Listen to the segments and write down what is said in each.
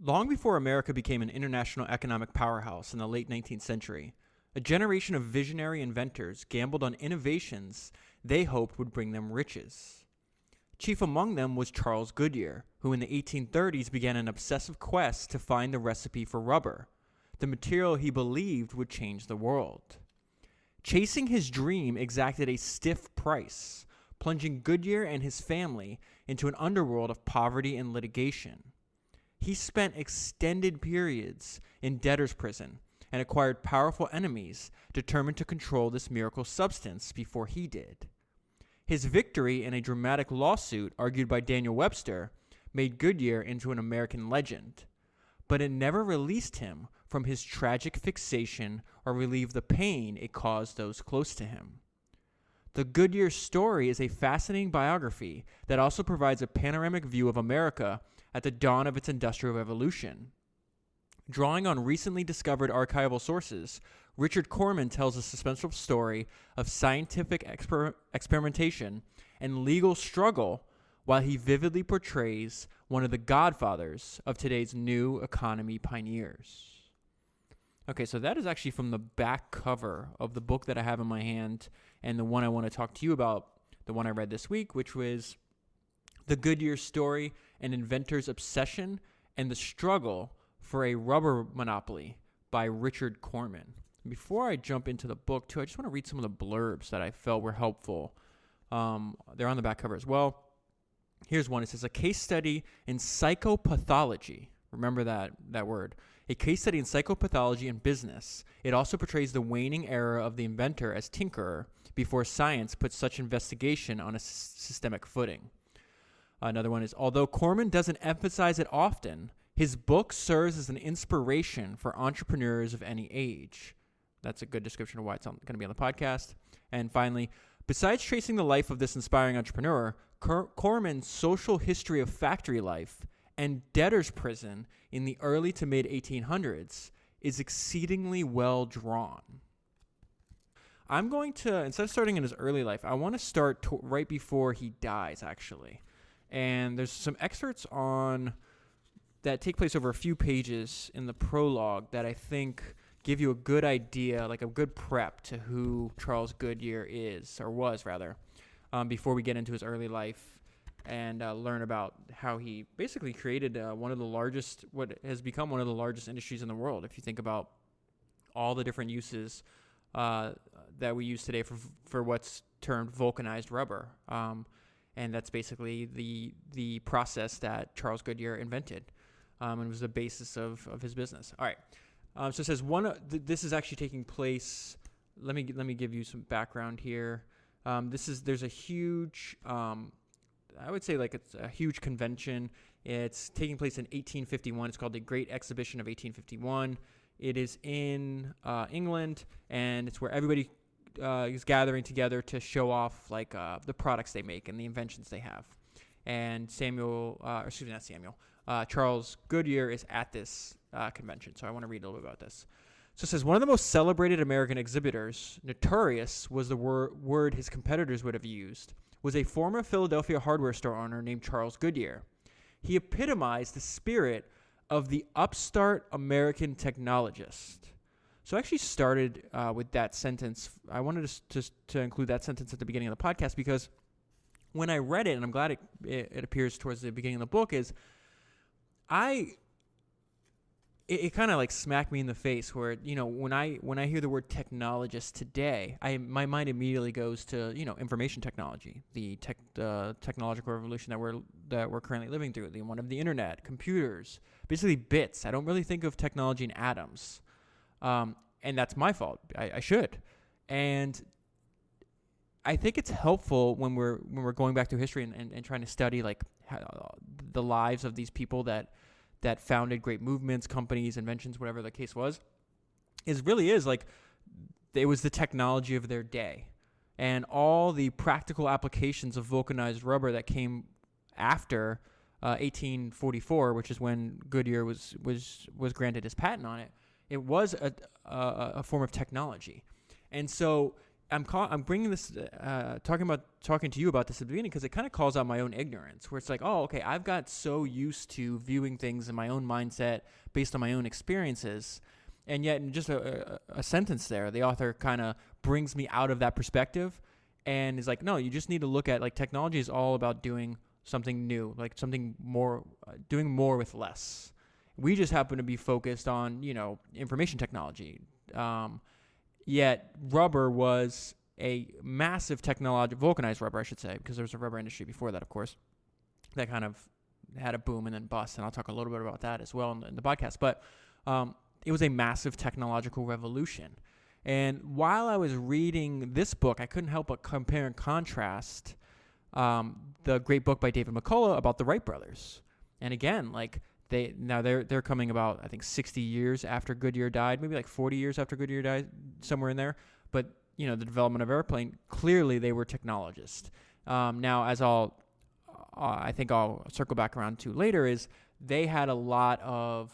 Long before America became an international economic powerhouse in the late 19th century, a generation of visionary inventors gambled on innovations they hoped would bring them riches. Chief among them was Charles Goodyear, who in the 1830s began an obsessive quest to find the recipe for rubber, the material he believed would change the world. Chasing his dream exacted a stiff price, plunging Goodyear and his family into an underworld of poverty and litigation. He spent extended periods in debtor's prison and acquired powerful enemies determined to control this miracle substance before he did. His victory in a dramatic lawsuit argued by Daniel Webster made Goodyear into an American legend, but it never released him from his tragic fixation or relieved the pain it caused those close to him. The Goodyear Story is a fascinating biography that also provides a panoramic view of America at the dawn of its industrial revolution. Drawing on recently discovered archival sources, Richard Korman tells a suspenseful story of scientific experimentation and legal struggle while he vividly portrays one of the godfathers of today's new economy pioneers. Okay, so that is actually from the back cover of the book that I have in my hand, and the one I want to talk to you about, the one I read this week, which was The Goodyear Story, An Inventor's Obsession and the Struggle for a Rubber Monopoly by Richard Korman. Before I jump into the book, too, I just want to read some of the blurbs that I felt were helpful. They're on the back cover as well. Here's one. It says, a case study in psychopathology. Remember that word. A case study in psychopathology and business. It also portrays the waning era of the inventor as tinkerer before science puts such investigation on a systemic footing. Another one is, although Korman doesn't emphasize it often, his book serves as an inspiration for entrepreneurs of any age. That's a good description of why it's going to be on the podcast. And finally, besides tracing the life of this inspiring entrepreneur, Korman's social history of factory life and debtor's prison in the early to mid 1800s is exceedingly well drawn. I'm going to, instead of starting in his early life, I want to start right before he dies, actually. And there's some excerpts on that take place over a few pages in the prologue that I think give you a good idea, like a good prep to who Charles Goodyear is, or was rather, before we get into his early life and learn about how he basically created what has become one of the largest industries in the world. If you think about all the different uses that we use today for what's termed vulcanized rubber. And that's basically the process that Charles Goodyear invented, and was the basis of his business. All right. So it says this is actually taking place. Let me give you some background here. There's a huge, I would say like it's a huge convention. It's taking place in 1851. It's called the Great Exhibition of 1851. It is in England, and it's where everybody is gathering together to show off like the products they make and the inventions they have. And Charles Goodyear is at this convention. So I want to read a little bit about this. So it says, one of the most celebrated American exhibitors, notorious was the word his competitors would have used, was a former Philadelphia hardware store owner named Charles Goodyear. He epitomized the spirit of the upstart American technologist. So I actually started with that sentence. I wanted to include that sentence at the beginning of the podcast because when I read it, and I'm glad it appears towards the beginning of the book, is it kind of like smacked me in the face where, when I hear the word technologist today, my mind immediately goes to, information technology, the technological revolution that we're currently living through, the one of the internet, computers, basically bits. I don't really think of technology in atoms. And that's my fault. I should. And I think it's helpful when we're going back through history and trying to study like the lives of these people that founded great movements, companies, inventions, whatever the case was. It really is like it was the technology of their day, and all the practical applications of vulcanized rubber that came after 1844, which is when Goodyear was granted his patent on it. It was a form of technology. And so I'm bringing this, talking to you about this at the beginning because it kind of calls out my own ignorance, where it's like, oh, okay, I've got so used to viewing things in my own mindset based on my own experiences, and yet in just a sentence there, the author kind of brings me out of that perspective, and is like, no, you just need to look at, like, technology is all about doing something new, like something more, doing more with less. We just happen to be focused on, information technology. Yet rubber was a massive vulcanized rubber, I should say, because there was a rubber industry before that, of course, that kind of had a boom and then bust. And I'll talk a little bit about that as well in the podcast. But it was a massive technological revolution. And while I was reading this book, I couldn't help but compare and contrast the great book by David McCullough about the Wright brothers. And again, like, they're coming about, I think, 60 years after Goodyear died, maybe like 40 years after Goodyear died, somewhere in there. But, the development of airplane, clearly they were technologists. Now, as I think I'll circle back around to later, is they had a lot of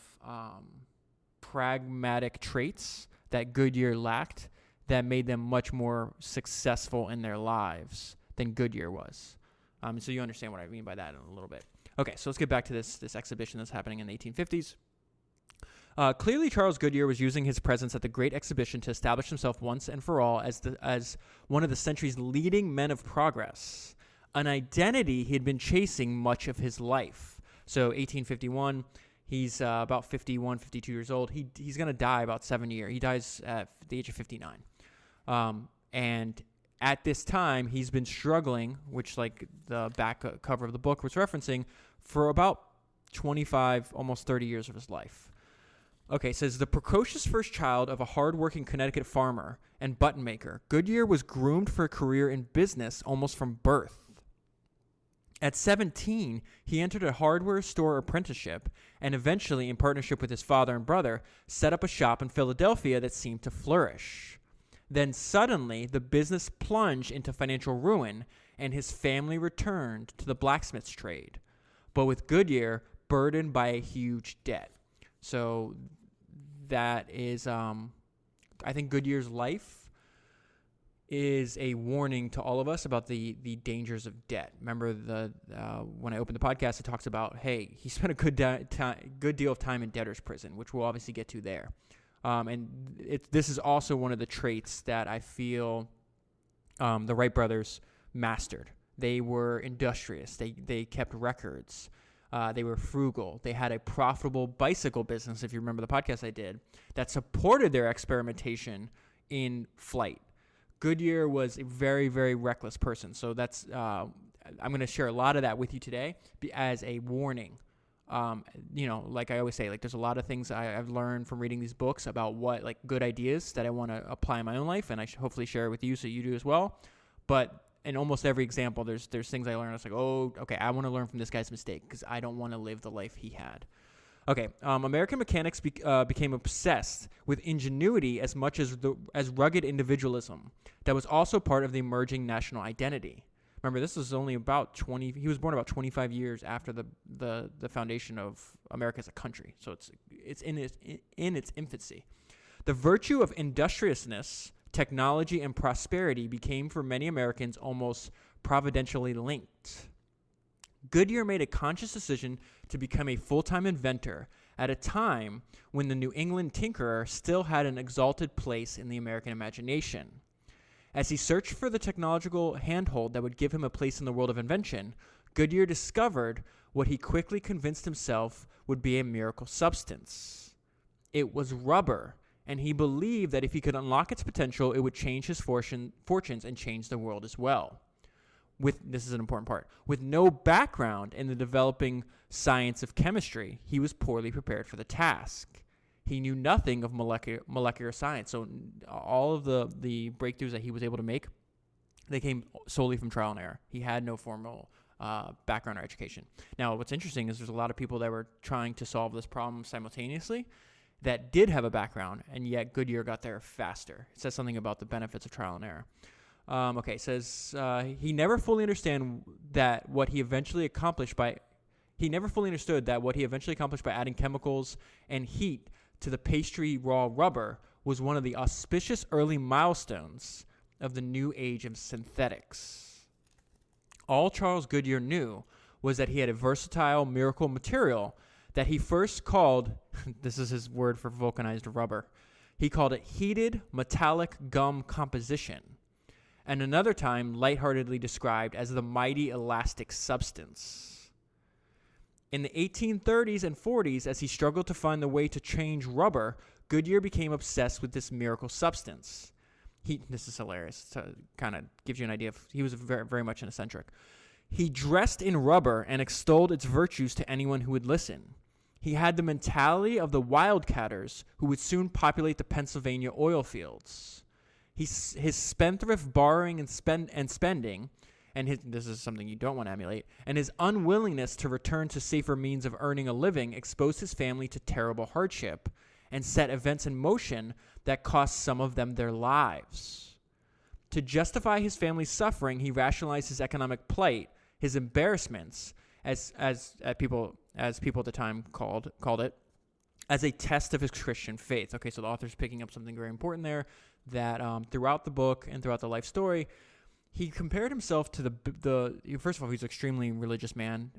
pragmatic traits that Goodyear lacked that made them much more successful in their lives than Goodyear was. So you understand what I mean by that in a little bit. Okay, so let's get back to this exhibition that's happening in the 1850s. Clearly, Charles Goodyear was using his presence at the Great Exhibition to establish himself once and for all as one of the century's leading men of progress, an identity he had been chasing much of his life. So 1851, he's about 51, 52 years old. He's going to die about 7 years. He dies at the age of 59. And at this time, he's been struggling, which, like, the back cover of the book was referencing, for about 25, almost 30 years of his life. Okay, it says, the precocious first child of a hard-working Connecticut farmer and button maker, Goodyear was groomed for a career in business almost from birth. At 17, he entered a hardware store apprenticeship and eventually, in partnership with his father and brother, set up a shop in Philadelphia that seemed to flourish. Then suddenly, the business plunged into financial ruin, and his family returned to the blacksmith's trade, but with Goodyear burdened by a huge debt. So that is, I think Goodyear's life is a warning to all of us about the dangers of debt. Remember, when I opened the podcast, it talks about, hey, he spent a good deal of time in debtor's prison, which we'll obviously get to there. And this is also one of the traits that I feel the Wright brothers mastered. They were industrious. They kept records. They were frugal. They had a profitable bicycle business, if you remember the podcast I did, that supported their experimentation in flight. Goodyear was a very, very reckless person. So that's I'm going to share a lot of that with you today as a warning. Like I always say, like, there's a lot of things I've learned from reading these books about what, like, good ideas that I want to apply in my own life, and I should hopefully share it with you so you do as well. But in almost every example, there's things I learned. It's like, oh, okay, I want to learn from this guy's mistake because I don't want to live the life he had. Okay, American mechanics became obsessed with ingenuity as much as rugged individualism. That was also part of the emerging national identity. Remember, this was only about he was born about 25 years after the foundation of America as a country. So it's in its infancy. The virtue of industriousness, technology, and prosperity became for many Americans almost providentially linked. Goodyear made a conscious decision to become a full-time inventor at a time when the New England tinkerer still had an exalted place in the American imagination. As he searched for the technological handhold that would give him a place in the world of invention, Goodyear discovered what he quickly convinced himself would be a miracle substance. It was rubber, and he believed that if he could unlock its potential, it would change his fortunes and change the world as well. This is an important part. With no background in the developing science of chemistry, he was poorly prepared for the task. He knew nothing of molecular science, so all of the breakthroughs that he was able to make, they came solely from trial and error. He had no formal background or education. Now, what's interesting is there's a lot of people that were trying to solve this problem simultaneously that did have a background, and yet Goodyear got there faster. It says something about the benefits of trial and error. It says he never fully understood that what he eventually accomplished by adding chemicals and heat to the pastry raw rubber was one of the auspicious early milestones of the new age of synthetics. All Charles Goodyear knew was that he had a versatile miracle material that he first called, this is his word for vulcanized rubber, he called it heated metallic gum composition, and another time lightheartedly described as the mighty elastic substance. In the 1830s and 40s, as he struggled to find the way to change rubber, Goodyear became obsessed with this miracle substance. This is hilarious. To kind of gives you an idea of, he was very, very much an eccentric. He dressed in rubber and extolled its virtues to anyone who would listen. He had the mentality of the wildcatters who would soon populate the Pennsylvania oil fields. His spendthrift borrowing and spending, and this is something you don't want to emulate, and his unwillingness to return to safer means of earning a living exposed his family to terrible hardship and set events in motion that cost some of them their lives. To justify his family's suffering, he rationalized his economic plight, his embarrassments, as people at the time called it, as a test of his Christian faith. Okay, so the author's picking up something very important there, that throughout the book and throughout the life story, he compared himself to the first of all, he's an extremely religious man.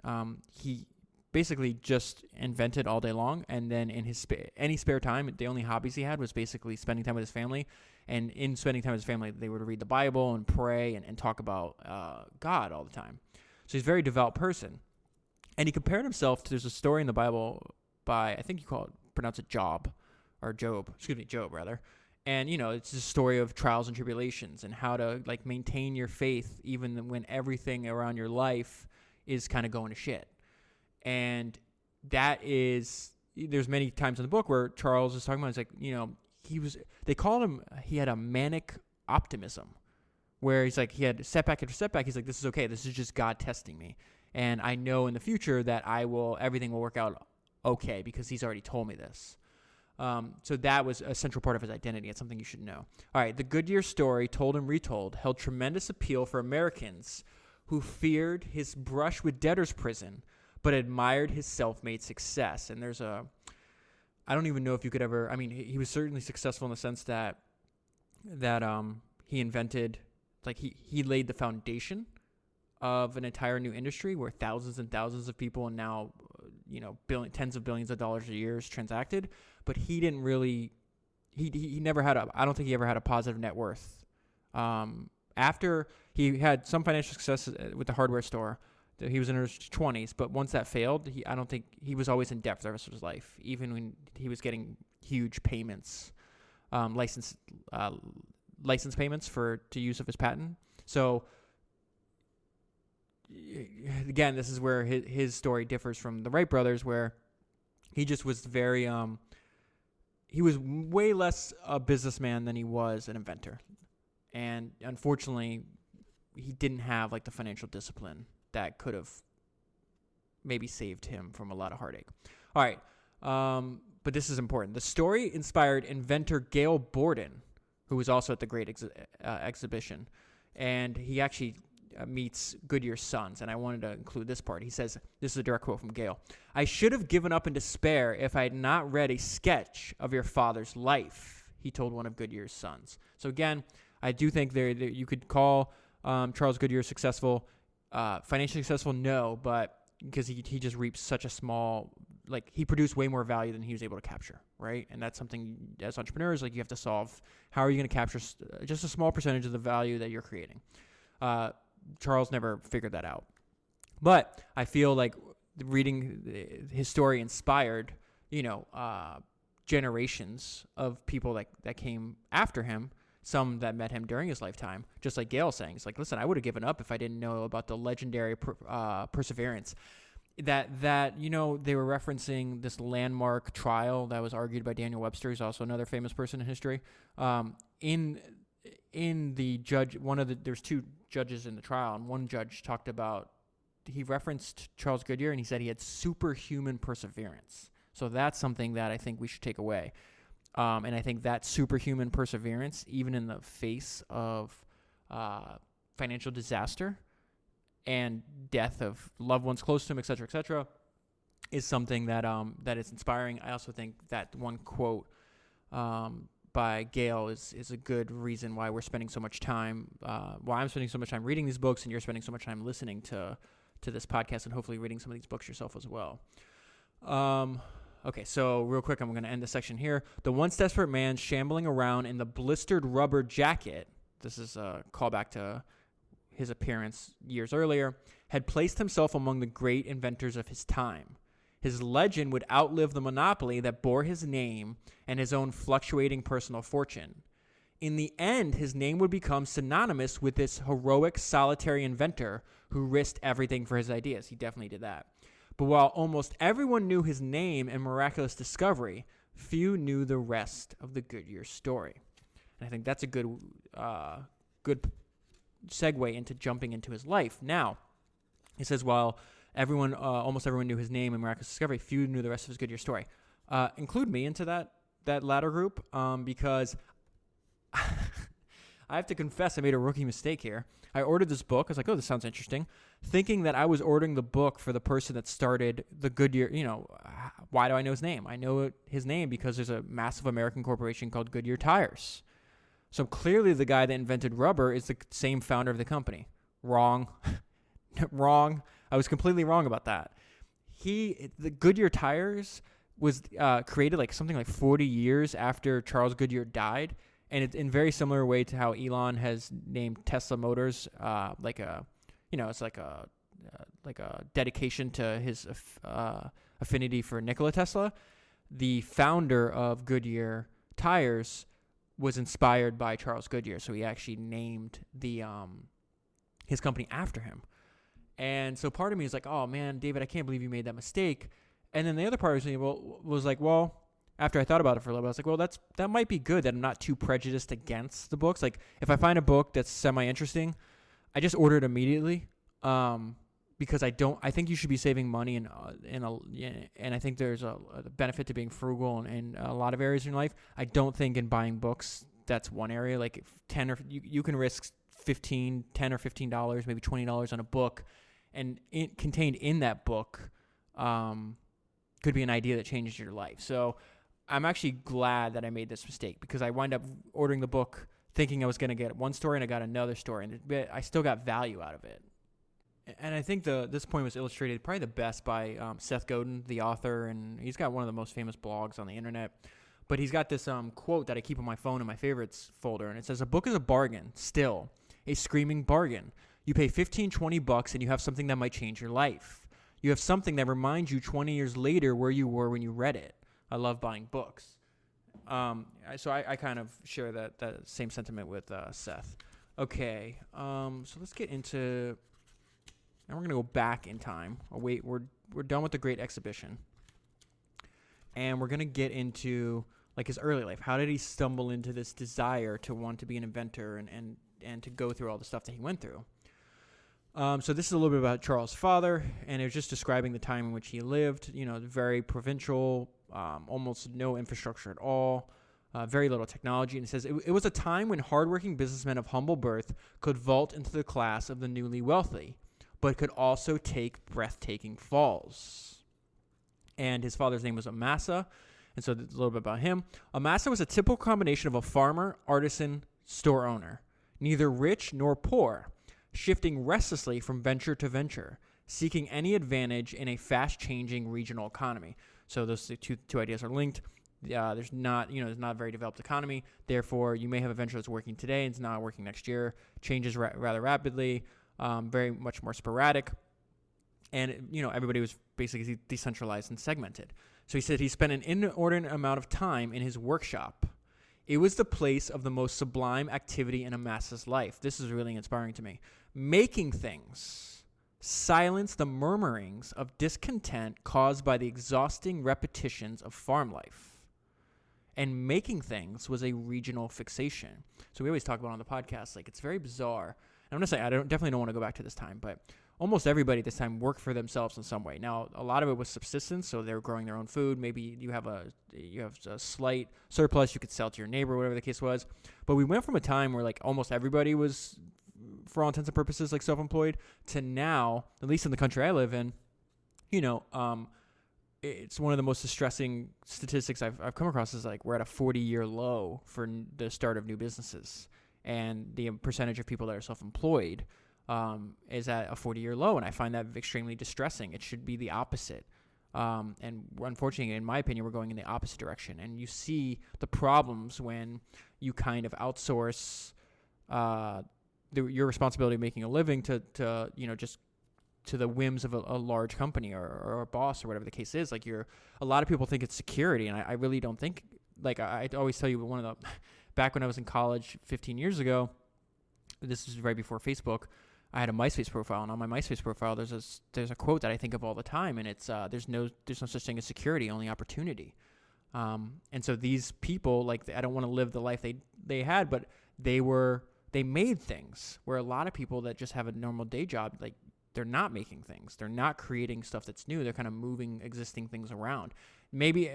He basically just invented all day long, and then in his any spare time, the only hobbies he had was basically spending time with his family. And in spending time with his family, they would read the Bible and pray and talk about God all the time. So he's a very devout person. And he compared himself to, there's a story in the Bible by, I think you pronounce it Job. And, it's a story of trials and tribulations and how to, maintain your faith even when everything around your life is kind of going to shit. And there's many times in the book where Charles is talking about, they called him, he had a manic optimism, where he's like, he had setback after setback. He's like, this is okay. This is just God testing me. And I know in the future that everything will work out okay because he's already told me this. So that was a central part of his identity. It's something you should know. All right. The Goodyear Story, told and retold, held tremendous appeal for Americans who feared his brush with debtor's prison, but admired his self-made success. And I don't even know if you could ever, he was certainly successful in the sense that he invented, he laid the foundation of an entire new industry where thousands and thousands of people and now, tens of billions of dollars a year is transacted. But he didn't really, he never had I don't think he ever had a positive net worth. After he had some financial success with the hardware store, he was in his 20s, but once that failed, I don't think he was always in debt for the rest of his life, even when he was getting huge payments, license payments to use of his patent. So again, this is where his story differs from the Wright brothers, where he just was very, he was way less a businessman than he was an inventor. And unfortunately, he didn't have the financial discipline that could have maybe saved him from a lot of heartache. All right. But this is important. The story inspired inventor Gail Borden, who was also at the Great Exhibition. And he actually meets Goodyear's sons, and I wanted to include this part. He says, this is a direct quote from Gail, "I should have given up in despair if I had not read a sketch of your father's life," he told one of Goodyear's sons. So again, I do think there you could call Charles Goodyear successful. Financially successful, no, but because he just reaps such a small, he produced way more value than he was able to capture, right? And that's something as entrepreneurs, you have to solve. How are you going to capture just a small percentage of the value that you're creating? Charles never figured that out. But I feel like reading his story inspired, generations of people that came after him, some that met him during his lifetime, just like Gail saying, it's listen, I would have given up if I didn't know about the legendary perseverance. That they were referencing this landmark trial that was argued by Daniel Webster. He's also another famous person in history. In the judge, there's two judges in the trial, and one judge he referenced Charles Goodyear, and he said he had superhuman perseverance. So that's something that I think we should take away. And I think that superhuman perseverance, even in the face of financial disaster and death of loved ones close to him, et cetera, is something that is inspiring. I also think that one quote by Gail is a good reason why we're spending so much time, why I'm spending so much time reading these books and you're spending so much time listening to this podcast and hopefully reading some of these books yourself as well. Okay, so real quick, I'm going to end the section here. The once desperate man shambling around in the blistered rubber jacket, this is a callback to his appearance years earlier, had placed himself among the great inventors of his time. His legend would outlive the monopoly that bore his name and his own fluctuating personal fortune. In the end, his name would become synonymous with this heroic, solitary inventor who risked everything for his ideas. He definitely did that. But while almost everyone knew his name and miraculous discovery, few knew the rest of the Goodyear story. And I think that's a good segue into jumping into his life. Now, he says, while almost everyone knew his name and miraculous discovery, few knew the rest of his Goodyear story. Include me into that latter group, because I have to confess I made a rookie mistake here. I ordered this book. I was like, oh, this sounds interesting, thinking that I was ordering the book for the person that started the Goodyear. Why do I know his name? I know his name because there's a massive American corporation called Goodyear Tires. So clearly the guy that invented rubber is the same founder of the company. Wrong. Wrong. I was completely wrong about that. The Goodyear Tires was created something like 40 years after Charles Goodyear died. And it's in very similar way to how Elon has named Tesla Motors, it's like a dedication to his affinity for Nikola Tesla. The founder of Goodyear Tires was inspired by Charles Goodyear, so he actually named his company after him. And so part of me is like, oh man, David, I can't believe you made that mistake. And then the other part of me was like, well, after I thought about it for a little bit, I was like, well, that might be good that I'm not too prejudiced against the books. Like, if I find a book that's semi-interesting, I just order it immediately, because I think you should be saving money and I think there's a benefit to being frugal in a lot of areas in your life. I don't think in buying books that's one area. Like, if you can risk $10 or $15, maybe $20 on a book, and contained in that book could be an idea that changes your life. So I'm actually glad that I made this mistake, because I wind up ordering the book thinking I was going to get one story, and I got another story, and I still got value out of it. And I think this point was illustrated probably the best by Seth Godin, the author, and he's got one of the most famous blogs on the internet. But he's got this quote that I keep on my phone in my favorites folder, and it says, "A book is a bargain, still, a screaming bargain. You pay $15-20 and you have something that might change your life. You have something that reminds you 20 years later where you were when you read it." I love buying books. So I kind of share that same sentiment with Seth. Okay, so let's get into... Now we're going to go back in time. Oh, wait, we're done with the Great Exhibition. And we're going to get into his early life. How did he stumble into this desire to want to be an inventor and to go through all the stuff that he went through? So this is a little bit about Charles' father, and it was just describing the time in which he lived. Very provincial, almost no infrastructure at all, very little technology. And it says, it was a time when hardworking businessmen of humble birth could vault into the class of the newly wealthy, but could also take breathtaking falls. And his father's name was Amasa, and so a little bit about him. Amasa was a typical combination of a farmer, artisan, store owner, neither rich nor poor, shifting restlessly from venture to venture, seeking any advantage in a fast-changing regional economy. So those two ideas are linked. There's not a very developed economy. Therefore, you may have a venture that's working today and it's not working next year. Changes rather rapidly, very much more sporadic. And, everybody was basically decentralized and segmented. So he said he spent an inordinate amount of time in his workshop. It was the place of the most sublime activity in Amasa's life. This is really inspiring to me. Making things silenced the murmurings of discontent caused by the exhausting repetitions of farm life. And making things was a regional fixation. So we always talk about on the podcast, it's very bizarre. I'm going to say, definitely don't want to go back to this time, but almost everybody at this time worked for themselves in some way. Now, a lot of it was subsistence, so they were growing their own food. Maybe you have a slight surplus you could sell to your neighbor, whatever the case was. But we went from a time where almost everybody was, for all intents and purposes, self-employed, to now, at least in the country I live in, it's one of the most distressing statistics I've come across is like we're at a 40-year low for the start of new businesses, and the percentage of people that are self-employed is at a 40-year low, and I find that extremely distressing. It should be the opposite. And unfortunately, in my opinion, we're going in the opposite direction. And you see the problems when you kind of outsource your responsibility of making a living to just to the whims of a large company or a boss or whatever the case is. Like a lot of people think it's security, and I really don't think. Like I always tell you, back when I was in college 15 years ago, this is right before Facebook. I had a MySpace profile, and on my MySpace profile, there's a quote that I think of all the time, and it's there's no such thing as security, only opportunity. And so these people, like, I don't want to live the life they had, but they made things. Where a lot of people that just have a normal day job, like, they're not making things, they're not creating stuff that's new. They're kind of moving existing things around. Maybe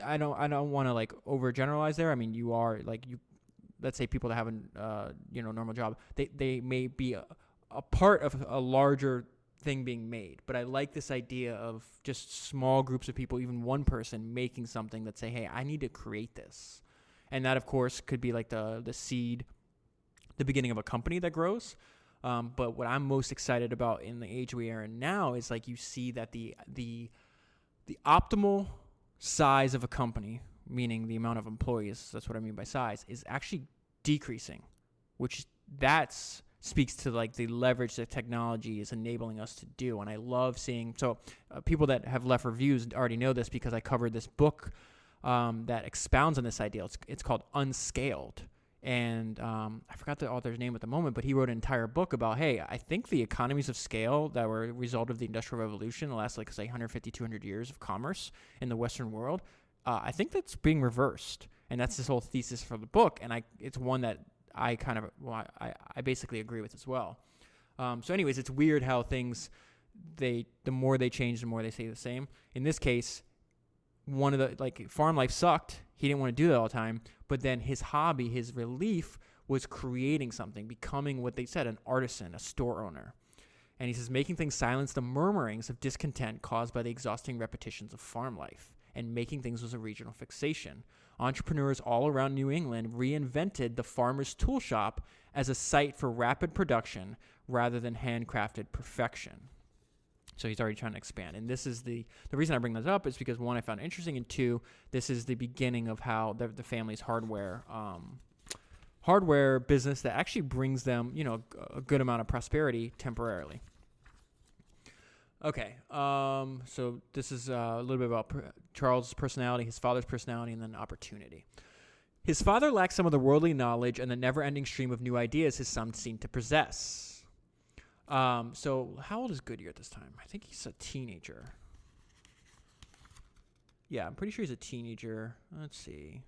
I don't want to like overgeneralize there. I mean, you are like you. Let's say people that have a normal job, they may be a part of a larger thing being made. But I like this idea of just small groups of people, even one person making something that say, hey, I need to create this. And that, of course, could be like the seed, the beginning of a company that grows. But what I'm most excited about in the age we are in now is like you see that the optimal size of a company, meaning the amount of employees, that's what I mean by size, is actually decreasing, which speaks to like the leverage that technology is enabling us to do. And I love seeing, people that have left reviews already know this because I covered this book that expounds on this idea. It's called Unscaled. And I forgot the author's name at the moment, but he wrote an entire book about, hey, I think the economies of scale that were a result of the Industrial Revolution, the last, 150, 200 years of commerce in the Western world, I think that's being reversed. And that's this whole thesis for the book. And it's one that I basically agree with as well. So anyways, it's weird how things, the more they change, the more they stay the same. In this case, one of the, farm life sucked. He didn't want to do that all the time. But then his hobby, his relief was creating something, becoming what they said, an artisan, a store owner. And he says, making things silence the murmurings of discontent caused by the exhausting repetitions of farm life. And making things was a regional fixation. Entrepreneurs all around New England reinvented the farmer's tool shop as a site for rapid production rather than handcrafted perfection. So he's already trying to expand. And this is the reason I bring this up is because, one, I found it interesting, and two, this is the beginning of how the family's hardware business that actually brings them, a good amount of prosperity temporarily. Okay, so this is a little bit about Charles' personality, his father's personality, and then opportunity. His father lacked some of the worldly knowledge and the never-ending stream of new ideas his son seemed to possess. So how old is Goodyear at this time? I think he's a teenager. Yeah, I'm pretty sure he's a teenager. Let's see.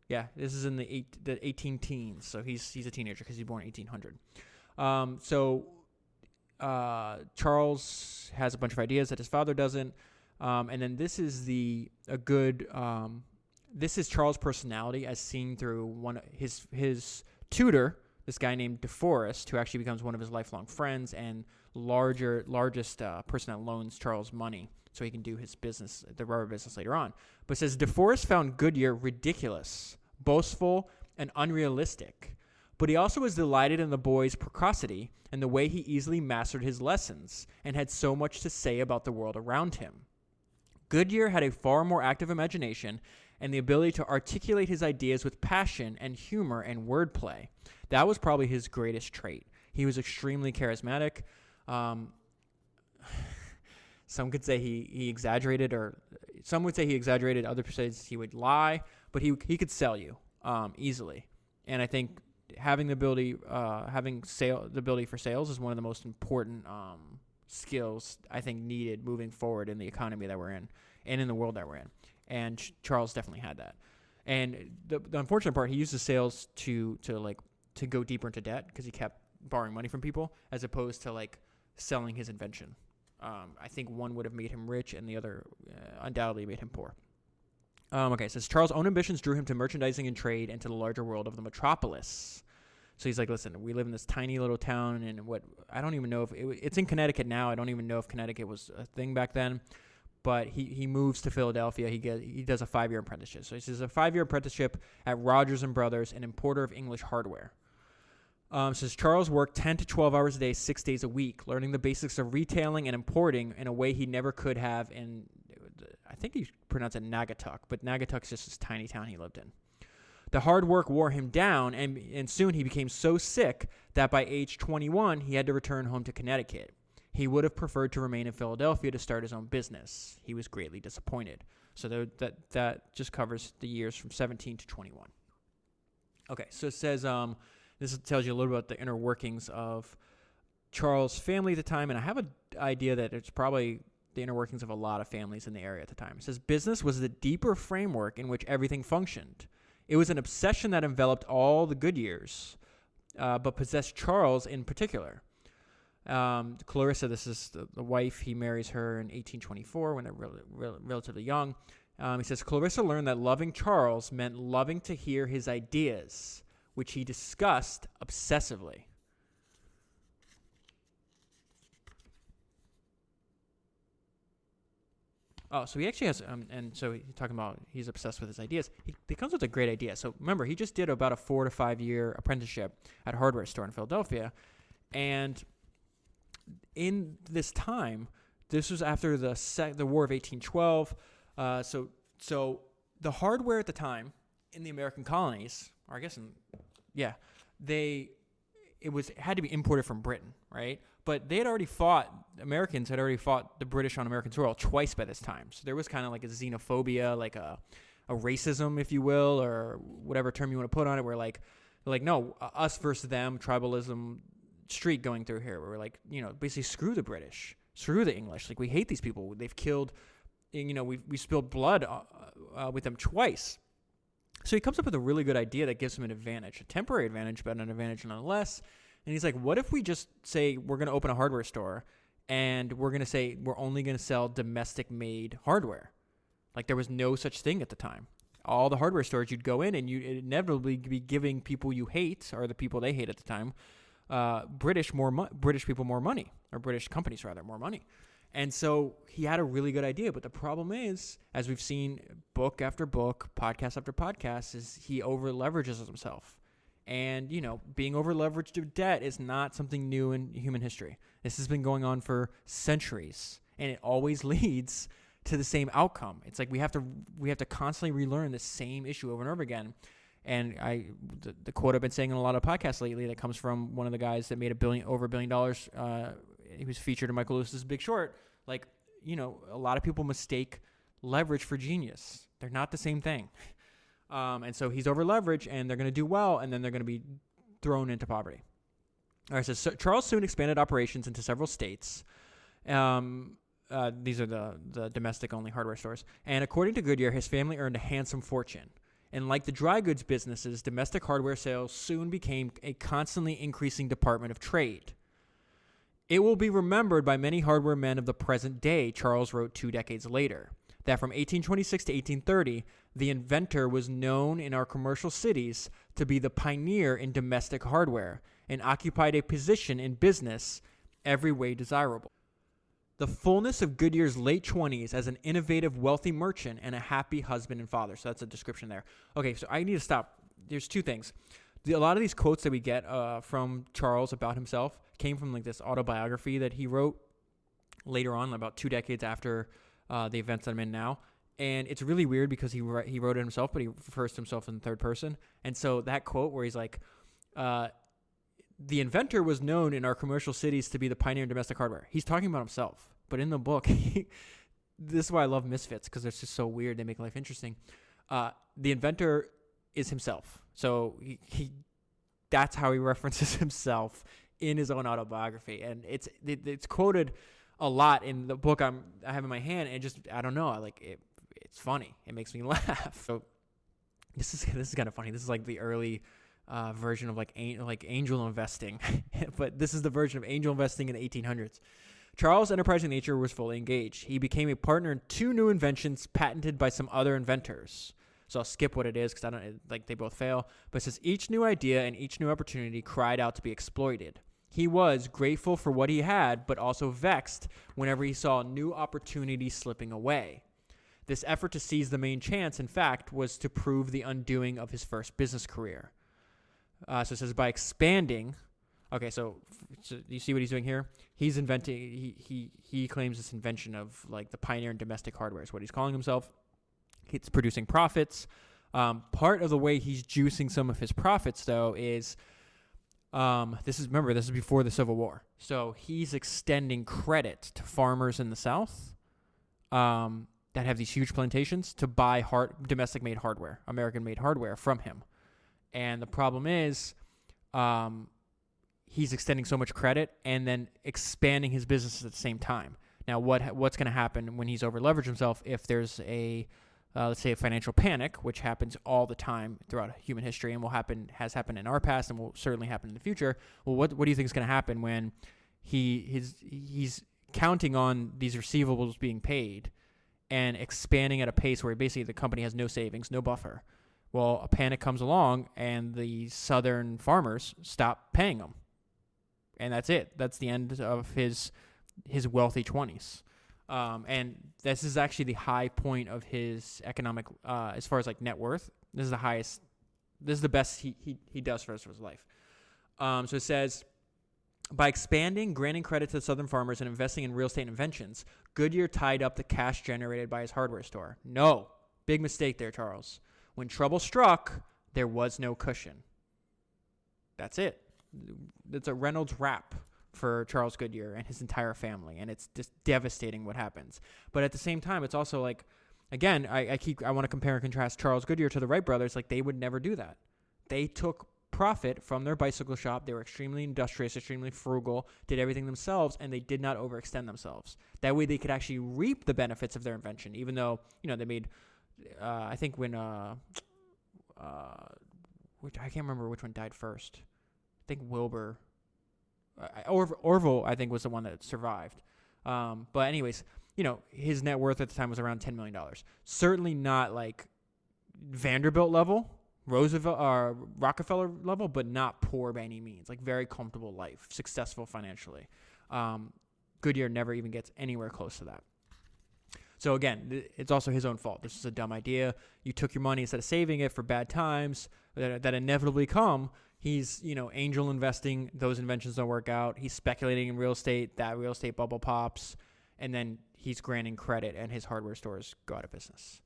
Yeah, this is in the 18 teens, so he's a teenager because he's born in 1800. Charles has a bunch of ideas that his father doesn't, and then this is this is Charles' personality as seen through his tutor, this guy named DeForest, who actually becomes one of his lifelong friends and largest person that loans Charles money so he can do his business, the rubber business later on. But it says DeForest found Goodyear ridiculous, boastful, and unrealistic. But he also was delighted in the boy's precocity and the way he easily mastered his lessons and had so much to say about the world around him. Goodyear had a far more active imagination and the ability to articulate his ideas with passion and humor and wordplay. That was probably his greatest trait. He was extremely charismatic. Some could say he exaggerated, or some would say he exaggerated. Other people say he would lie, but he could sell you easily. And I think having the ability for sales is one of the most important skills I think needed moving forward in the economy that we're in and in the world that we're in. And Charles definitely had that. And the unfortunate part, he used the sales to go deeper into debt because he kept borrowing money from people as opposed to selling his invention. I think one would have made him rich and the other undoubtedly made him poor. Okay, it says Charles' own ambitions drew him to merchandising and trade and to the larger world of the metropolis. So he's like, listen, we live in this tiny little town, and I don't even know if it's in Connecticut now. I don't even know if Connecticut was a thing back then. but he moves to Philadelphia. He does a 5-year apprenticeship. So he does a 5-year apprenticeship at Rogers and Brothers, an importer of English hardware. Says Charles worked 10 to 12 hours a day, 6 days a week, learning the basics of retailing and importing in a way he never could have in, I think he pronounced it Naugatuck, but Naugatuck's just this tiny town he lived in. The hard work wore him down, and soon he became so sick that by age 21, he had to return home to Connecticut. He would have preferred to remain in Philadelphia to start his own business. He was greatly disappointed. So that just covers the years from 17 to 21. Okay, so it says, this tells you a little about the inner workings of Charles' family at the time, and I have an idea that it's probably the inner workings of a lot of families in the area at the time. It says, business was the deeper framework in which everything functioned. It was an obsession that enveloped all the Goodyears, but possessed Charles in particular. Clarissa, this is the wife. He marries her in 1824 when they're relatively young. He says, Clarissa learned that loving Charles meant loving to hear his ideas, which he discussed obsessively. Oh, so he actually has, and so he's talking about he's obsessed with his ideas. He comes with a great idea. So remember, he just did about a 4 to 5 year apprenticeship at a hardware store in Philadelphia. And in this time, this was after the War of 1812. So the hardware at the time in the American colonies, or I guess it had to be imported from Britain, right? But Americans had already fought the British on American soil twice by this time. So there was kind of like a xenophobia, like a racism, if you will, or whatever term you want to put on it, where like no, us versus them, tribalism streak going through here. Where we're like, basically screw the British, screw the English. Like, we hate these people. They've killed, we spilled blood with them twice. So he comes up with a really good idea that gives him an advantage, a temporary advantage, but an advantage nonetheless. And he's like, what if we just say we're going to open a hardware store and we're going to say we're only going to sell domestic-made hardware? Like, there was no such thing at the time. All the hardware stores you'd go in and you'd inevitably be giving people you hate, or the people they hate at the time, British people more money, or British companies rather, more money. And so he had a really good idea, but the problem is, as we've seen book after book, podcast after podcast, is he over-leverages himself. And, being over-leveraged to debt is not something new in human history. This has been going on for centuries, and it always leads to the same outcome. It's like we have to constantly relearn the same issue over and over again. And the quote I've been saying in a lot of podcasts lately that comes from one of the guys that made over $1 billion. He was featured in Michael Lewis's Big Short. Like, a lot of people mistake leverage for genius. They're not the same thing. And so he's over leveraged, and they're going to do well, and then they're going to be thrown into poverty. All right, so Charles soon expanded operations into several states. These are the domestic-only hardware stores. And according to Goodyear, his family earned a handsome fortune. And like the dry goods businesses, domestic hardware sales soon became a constantly increasing department of trade. It will be remembered by many hardware men of the present day, Charles wrote 2 decades later, that from 1826 to 1830, the inventor was known in our commercial cities to be the pioneer in domestic hardware and occupied a position in business every way desirable. The fullness of Goodyear's late 20s as an innovative, wealthy merchant and a happy husband and father. So that's a description there. Okay, so I need to stop. There's 2 things. A lot of these quotes that we get from Charles about himself came from like this autobiography that he wrote later on, about 2 decades after the events that I'm in now. And it's really weird because he wrote it himself, but he refers to himself in the third person. And so that quote where he's like, the inventor was known in our commercial cities to be the pioneer in domestic hardware. He's talking about himself. But in the book, this is why I love misfits, because they're just so weird. They make life interesting. The inventor is himself. So he that's how he references himself in his own autobiography. And it's quoted a lot in the book I have in my hand. And just, I don't know, it's funny. It makes me laugh. So this is kind of funny. This is like the early version of like angel investing, but this is the version of angel investing in the 1800s. Charles' enterprising nature was fully engaged. He became a partner in 2 new inventions patented by some other inventors. So I'll skip what it is because they both fail. But it says each new idea and each new opportunity cried out to be exploited. He was grateful for what he had, but also vexed whenever he saw new opportunities slipping away. This effort to seize the main chance, in fact, was to prove the undoing of his first business career. So it says by expanding. Okay, so you see what he's doing here? He's inventing. He claims this invention of like the pioneer in domestic hardware is what he's calling himself. He's producing profits. Part of the way he's juicing some of his profits, though, is this is before the Civil War. So he's extending credit to farmers in the South that have these huge plantations to buy domestic-made hardware, American-made hardware from him. And the problem is he's extending so much credit and then expanding his business at the same time. Now, what's going to happen when he's over-leveraged himself if there's let's say a financial panic, which happens all the time throughout human history and has happened in our past and will certainly happen in the future? Well, what do you think is going to happen when he's counting on these receivables being paid and expanding at a pace where basically the company has no savings, no buffer? Well, a panic comes along and the southern farmers stop paying him. And that's it. That's the end of his wealthy 20s. And this is actually the high point of his economic, as far as like net worth. This is the highest. This is the best he does for the rest of his life. So it says, by expanding, granting credit to the southern farmers, and investing in real estate inventions, Goodyear tied up the cash generated by his hardware store. No, big mistake there, Charles. When trouble struck, there was no cushion. That's it. It's a Reynolds wrap for Charles Goodyear and his entire family, and it's just devastating what happens. But at the same time, it's also like, again, I want to compare and contrast Charles Goodyear to the Wright brothers. Like, they would never do that. They took profit from their bicycle shop. They were extremely industrious, extremely frugal, did everything themselves, and they did not overextend themselves. That way they could actually reap the benefits of their invention, even though, they made, I think when, I can't remember which one died first. I think Wilbur, Orville, I think, was the one that survived. But anyways, his net worth at the time was around $10 million. Certainly not like Vanderbilt level, Roosevelt, Rockefeller level, but not poor by any means. Like, very comfortable life, successful financially. Goodyear never even gets anywhere close to that. So again, it's also his own fault. This is a dumb idea. You took your money instead of saving it for bad times that inevitably come. He's, angel investing. Those inventions don't work out. He's speculating in real estate. That real estate bubble pops. And then he's granting credit, and his hardware stores go out of business.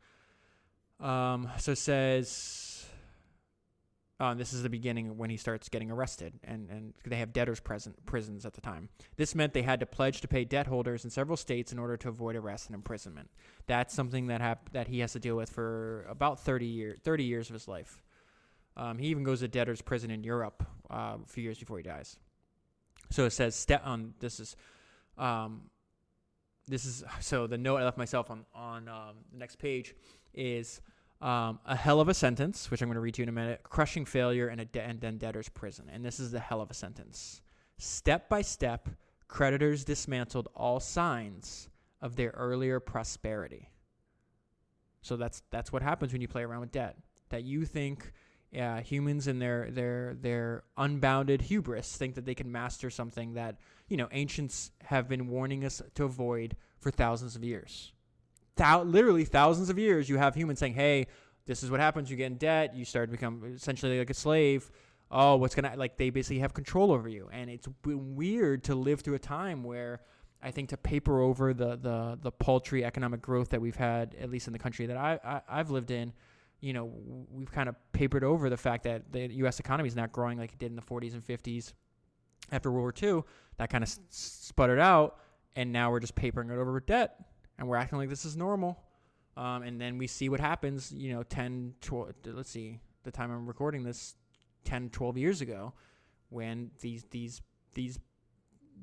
So it says, this is the beginning when he starts getting arrested, and they have debtors prisons at the time. This meant they had to pledge to pay debt holders in several states in order to avoid arrest and imprisonment. That's something that he has to deal with for about 30 years of his life. He even goes to debtor's prison in Europe a few years before he dies. So it says, so the note I left myself on the next page is a hell of a sentence, which I'm going to read to you in a minute, crushing failure, and then debtor's prison. And this is the hell of a sentence. Step by step, creditors dismantled all signs of their earlier prosperity. So that's what happens when you play around with debt. That you think humans in their unbounded hubris think that they can master something that, ancients have been warning us to avoid for thousands of years. Literally thousands of years, you have humans saying, hey, this is what happens. You get in debt. You start to become essentially like a slave. Oh, they basically have control over you. And it's been weird to live through a time where I think to paper over the paltry economic growth that we've had, at least in the country that I've lived in, we've kind of papered over the fact that the U.S. economy is not growing like it did in the 40s and 50s after World War II. That kind of sputtered out, and now we're just papering it over with debt. And we're acting like this is normal. And then we see what happens, 10, 12, let's see, the time I'm recording this, 10, 12 years ago, when these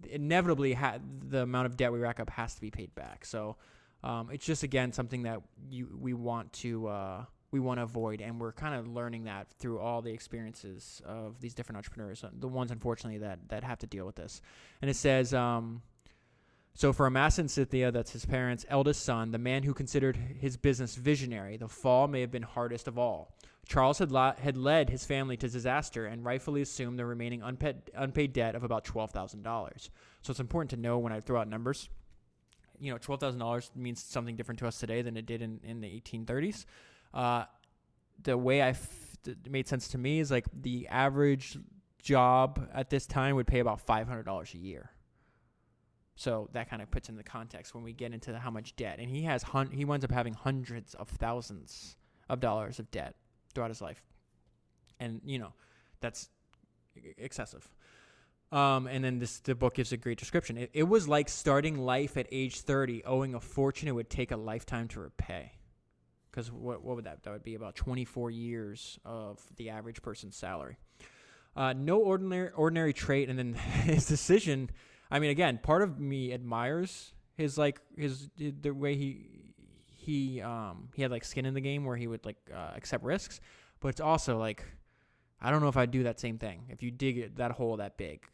inevitably the amount of debt we rack up has to be paid back. So it's just, again, something that we want to avoid. And we're kind of learning that through all the experiences of these different entrepreneurs, the ones, unfortunately, that have to deal with this. And it says, so for Amasa and Cynthia, that's his parents' eldest son, the man who considered his business visionary, the fall may have been hardest of all. Charles had led his family to disaster and rightfully assumed the remaining unpaid debt of about $12,000. So it's important to know when I throw out numbers, $12,000 means something different to us today than it did in the 1830s. The way it made sense to me is like the average job at this time would pay about $500 a year. So that kind of puts into context when we get into how much debt. And he winds up having hundreds of thousands of dollars of debt throughout his life. And, that's excessive. And then the book gives a great description. It was like starting life at age 30, owing a fortune it would take a lifetime to repay. Because what would that would be about 24 years of the average person's salary. No ordinary trait, and then his decision. I mean, again, part of me admires the way he had like skin in the game where he would accept risks, but it's also like, I don't know if I'd do that same thing if you dig that hole that big.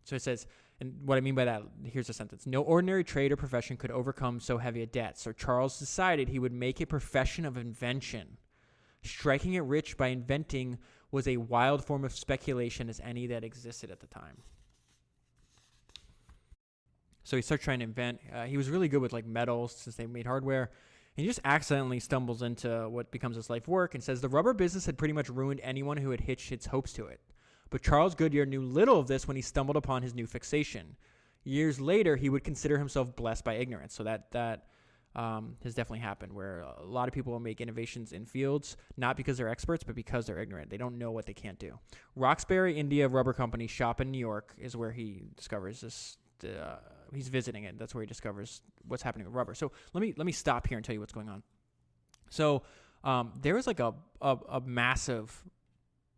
So it says, and what I mean by that, here's a sentence. No ordinary trade or profession could overcome so heavy a debt. So Charles decided he would make a profession of invention. Striking it rich by inventing was a wild form of speculation as any that existed at the time. So he starts trying to invent. He was really good with metals since they made hardware. And he just accidentally stumbles into what becomes his life work and says the rubber business had pretty much ruined anyone who had hitched his hopes to it. But Charles Goodyear knew little of this when he stumbled upon his new fixation. Years later, he would consider himself blessed by ignorance. So that has definitely happened, where a lot of people will make innovations in fields, not because they're experts, but because they're ignorant. They don't know what they can't do. Roxbury, India Rubber Company shop in New York is where he discovers this. He's visiting it. That's where he discovers what's happening with rubber. So let me stop here and tell you what's going on. So there was like a massive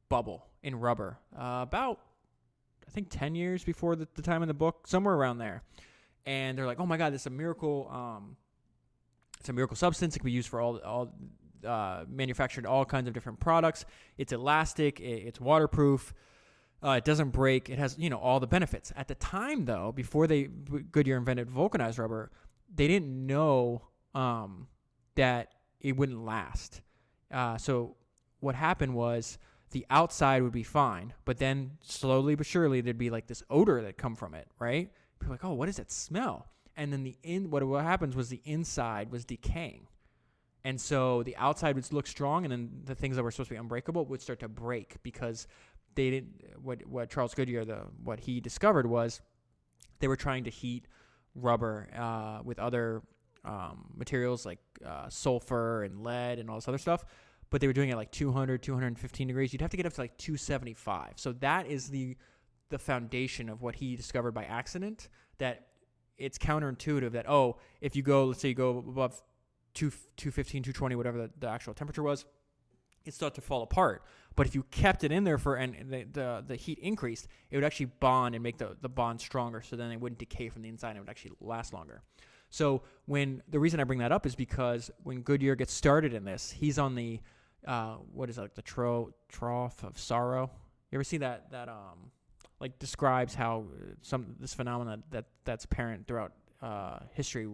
bubble in rubber about, I think, 10 years before the time in the book, somewhere around there. And they're like, oh my God, this is a miracle. It's a miracle substance. It can be used for all manufactured all kinds of different products. It's elastic. It's waterproof. It doesn't break. It has, all the benefits. At the time, though, before Goodyear invented vulcanized rubber, they didn't know that it wouldn't last. So what happened was the outside would be fine, but then slowly but surely there'd be like this odor that come from it, right? People are like, oh, what does that smell? And then what happens was the inside was decaying. And so the outside would look strong, and then the things that were supposed to be unbreakable would start to break because they didn't. What Charles Goodyear, what he discovered was they were trying to heat rubber with other materials like sulfur and lead and all this other stuff, but they were doing it like 200, 215 degrees. You'd have to get up to like 275. So that is the foundation of what he discovered by accident, that it's counterintuitive that, if you go, let's say you go above 215, 220, whatever the actual temperature was, it starts to fall apart. But if you kept it in there and the heat increased, it would actually bond and make the bond stronger, so then it wouldn't decay from the inside. It would actually last longer. So the reason I bring that up is because when Goodyear gets started in this, he's on the the trough of sorrow. You ever see that describes how this phenomenon that's apparent throughout history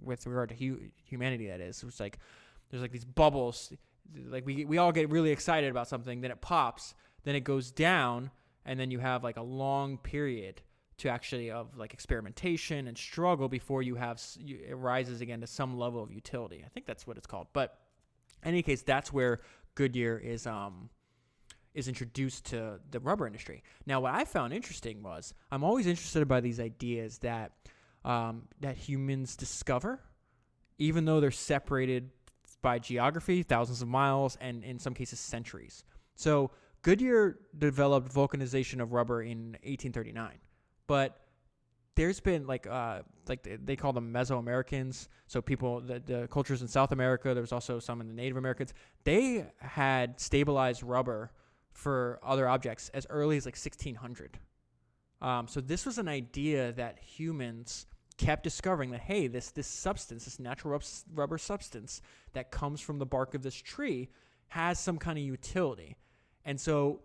with regard to humanity, that is. It's like there's like these bubbles, like we all get really excited about something, then it pops, then it goes down, and then you have like a long period to actually of like experimentation and struggle before it rises again to some level of utility. I think that's what it's called. But in any case, that's where Goodyear is introduced to the rubber industry. Now, what I found interesting was I'm always interested by these ideas that humans discover, even though they're separated by geography, thousands of miles, and in some cases centuries. So Goodyear developed vulcanization of rubber in 1839, but there's been like they call them Mesoamericans. So people, the cultures in South America, there was also some in the Native Americans. They had stabilized rubber for other objects as early as like 1600. So this was an idea that humans kept discovering, that, hey, this substance, this natural rubber substance that comes from the bark of this tree has some kind of utility. And so,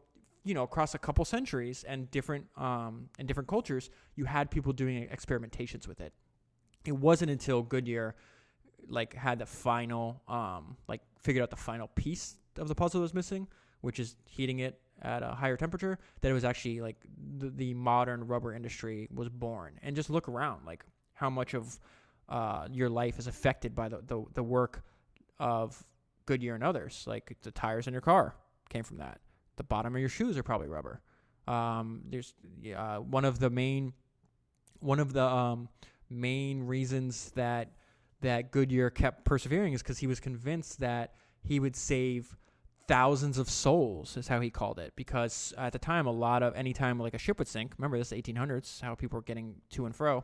across a couple centuries and different cultures, you had people doing experimentations with it. It wasn't until Goodyear had the final, figured out the final piece of the puzzle that was missing, which is heating it at a higher temperature, that it was actually like the modern rubber industry was born. And just look around, like how much of your life is affected by the work of Goodyear and others. Like the tires in your car came from that. The bottom of your shoes are probably rubber. There's one of the main reasons that Goodyear kept persevering is because he was convinced that he would save thousands of souls, is how he called it. Because at the time, anytime like a ship would sink, remember this is 1800s, how people were getting to and fro,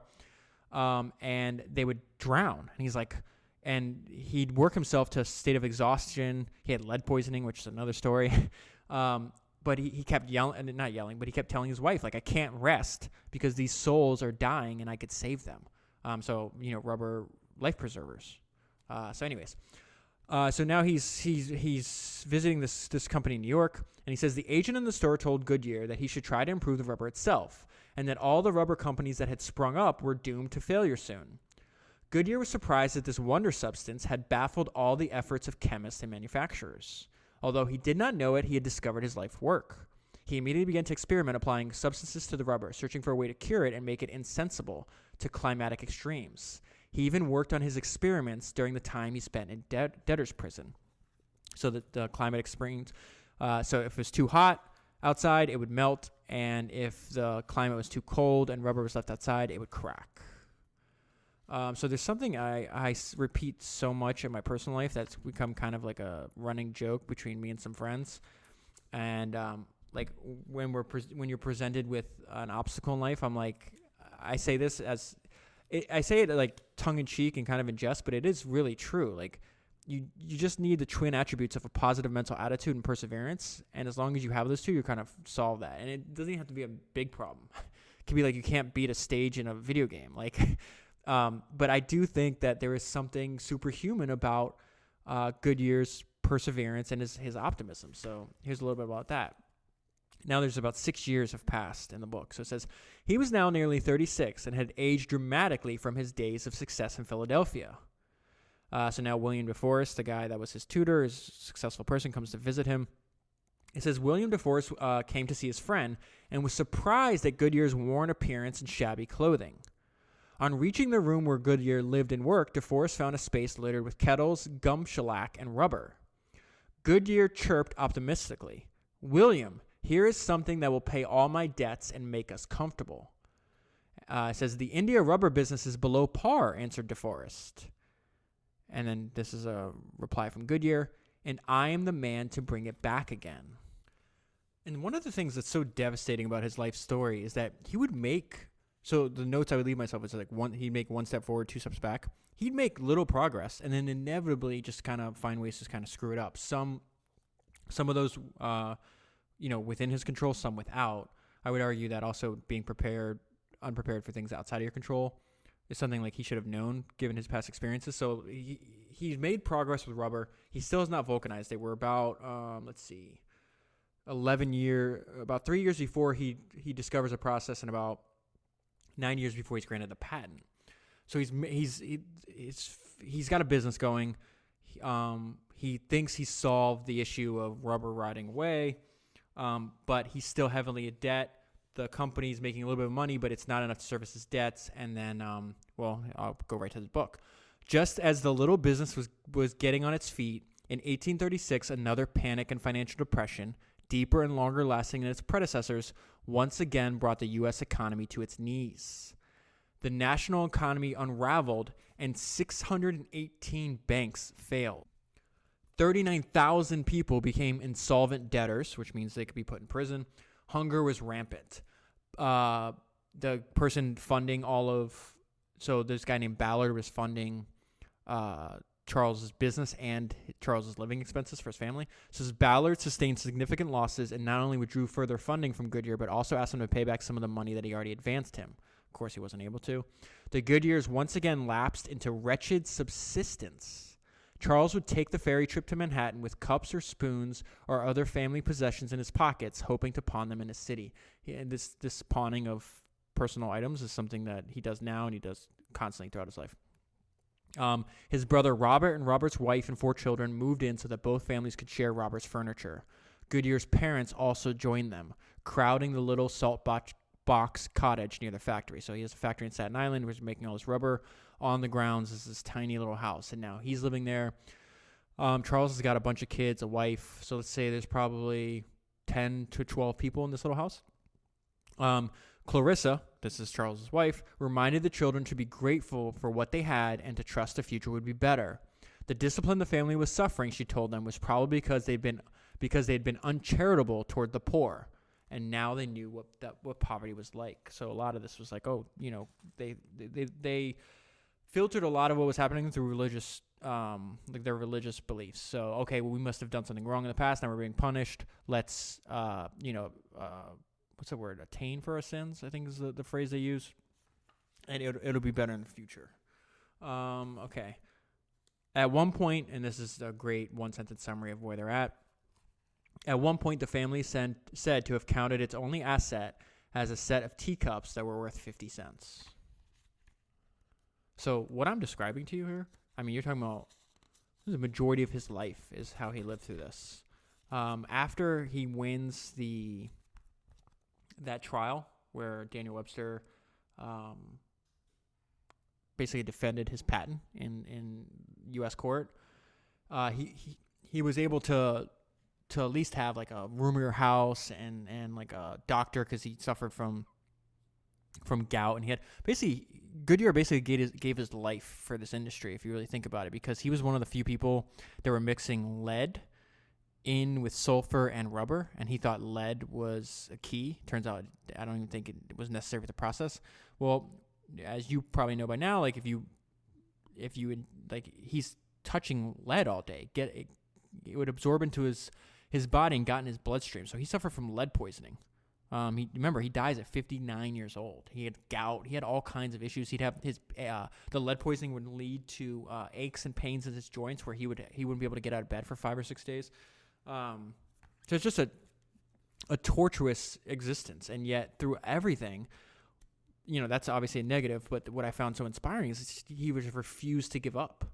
and they would drown. And he's like, and he'd work himself to a state of exhaustion. He had lead poisoning, which is another story. But he kept not yelling, but he kept telling his wife, like, I can't rest because these souls are dying and I could save them. So rubber life preservers. So now he's visiting this company in New York, and he says the agent in the store told Goodyear that he should try to improve the rubber itself, and that all the rubber companies that had sprung up were doomed to failure soon. Goodyear was surprised that this wonder substance had baffled all the efforts of chemists and manufacturers. Although he did not know it, he had discovered his life work. He immediately began to experiment applying substances to the rubber, searching for a way to cure it and make it insensible to climatic extremes. He even worked on his experiments during the time he spent in debtor's prison. So that the climatic extremes, so if it was too hot outside, it would melt, and if the climate was too cold and rubber was left outside, it would crack. So there's something I repeat so much in my personal life that's become kind of like a running joke between me and some friends. And like when you're presented with an obstacle in life, I'm like, I say this I say it like tongue in cheek and kind of in jest, but it is really true. Like you just need the twin attributes of a positive mental attitude and perseverance. And as long as you have those two, you kind of solve that. And it doesn't even have to be a big problem. It can be like you can't beat a stage in a video game. Like, but I do think that there is something superhuman about Goodyear's perseverance and his optimism. So here's a little bit about that. Now there's about 6 years have passed in the book. So it says, he was now nearly 36 and had aged dramatically from his days of success in Philadelphia. So now William DeForest, the guy that was his tutor, his successful person, comes to visit him. It says William DeForest came to see his friend and was surprised at Goodyear's worn appearance and shabby clothing. On reaching the room where Goodyear lived and worked, DeForest found a space littered with kettles, gum shellac, and rubber. Goodyear chirped optimistically, "William, here is something that will pay all my debts and make us comfortable." It says, "The India rubber business is below par," answered DeForest. And then this is a reply from Goodyear, "And I am the man to bring it back again." And one of the things that's so devastating about his life story is that he would make, so the notes I would leave myself is like he'd make one step forward, two steps back. He'd make little progress and then inevitably just kind of find ways to kind of screw it up. Some of those, within his control, some without. I would argue that also being unprepared for things outside of your control is something like he should have known given his past experiences. So he's made progress with rubber. He still has not vulcanized it. We're about, about 3 years before he discovers a process, and about 9 years before he's granted the patent. So he's got a business going. He thinks he solved the issue of rubber rotting away, but he's still heavily in debt. The company's making a little bit of money, but it's not enough to service his debts. And then, I'll go right to the book. Just as the little business was getting on its feet, in 1836, another panic and financial depression, deeper and longer lasting than its predecessors, once again brought the U.S. economy to its knees. The national economy unraveled, and 618 banks failed. 39,000 people became insolvent debtors, which means they could be put in prison. Hunger was rampant. The person funding so this guy named Ballard was funding Charles's business and Charles's living expenses for his family. So Ballard sustained significant losses and not only withdrew further funding from Goodyear, but also asked him to pay back some of the money that he already advanced him. Of course, he wasn't able to. The Goodyears once again lapsed into wretched subsistence. Charles would take the ferry trip to Manhattan with cups or spoons or other family possessions in his pockets, hoping to pawn them in a city. And this pawning of personal items is something that he does now and he does constantly throughout his life. His brother Robert and Robert's wife and 4 children moved in so that both families could share Robert's furniture. Goodyear's parents also joined them, crowding the little salt box cottage near the factory. So he has a factory in Staten Island where he's making all this rubber. On the grounds is this tiny little house, and now he's living there. Charles has got a bunch of kids, a wife. So let's say there's probably 10 to 12 people in this little house. Clarissa, this is Charles's wife, reminded the children to be grateful for what they had and to trust the future would be better. The discipline the family was suffering, she told them, was probably because they'd been uncharitable toward the poor, and now they knew what poverty was like. So a lot of this was like, they filtered a lot of what was happening through religious, like their religious beliefs. So okay, well, we must have done something wrong in the past. Now we're being punished. Let's what's the word? Attain for our sins, I think is the phrase they use. And it'll be better in the future. Okay. At one point, and this is a great one-sentence summary of where they're at. At one point, the family said to have counted its only asset as a set of teacups that were worth 50 cents. So what I'm describing to you here, I mean, you're talking about the majority of his life is how he lived through this. After he wins that trial where Daniel Webster basically defended his patent in U.S. court, he was able to at least have like a room in your house and like a doctor because he suffered from gout, and he had Goodyear gave his life for this industry, if you really think about it, because he was one of the few people that were mixing lead in with sulfur and rubber, and he thought lead was a key. Turns out I don't even think it was necessary for the process. Well, as you probably know by now, like if you like, he's touching lead all day, it would absorb into his body and got in his bloodstream. So he suffered from lead poisoning. He dies at 59 years old. He had gout. He had all kinds of issues. He'd have the lead poisoning would lead to aches and pains in his joints where he wouldn't be able to get out of bed for 5 or 6 days. So it's just a tortuous existence, and yet through everything, that's obviously a negative. But what I found so inspiring is he would refuse to give up.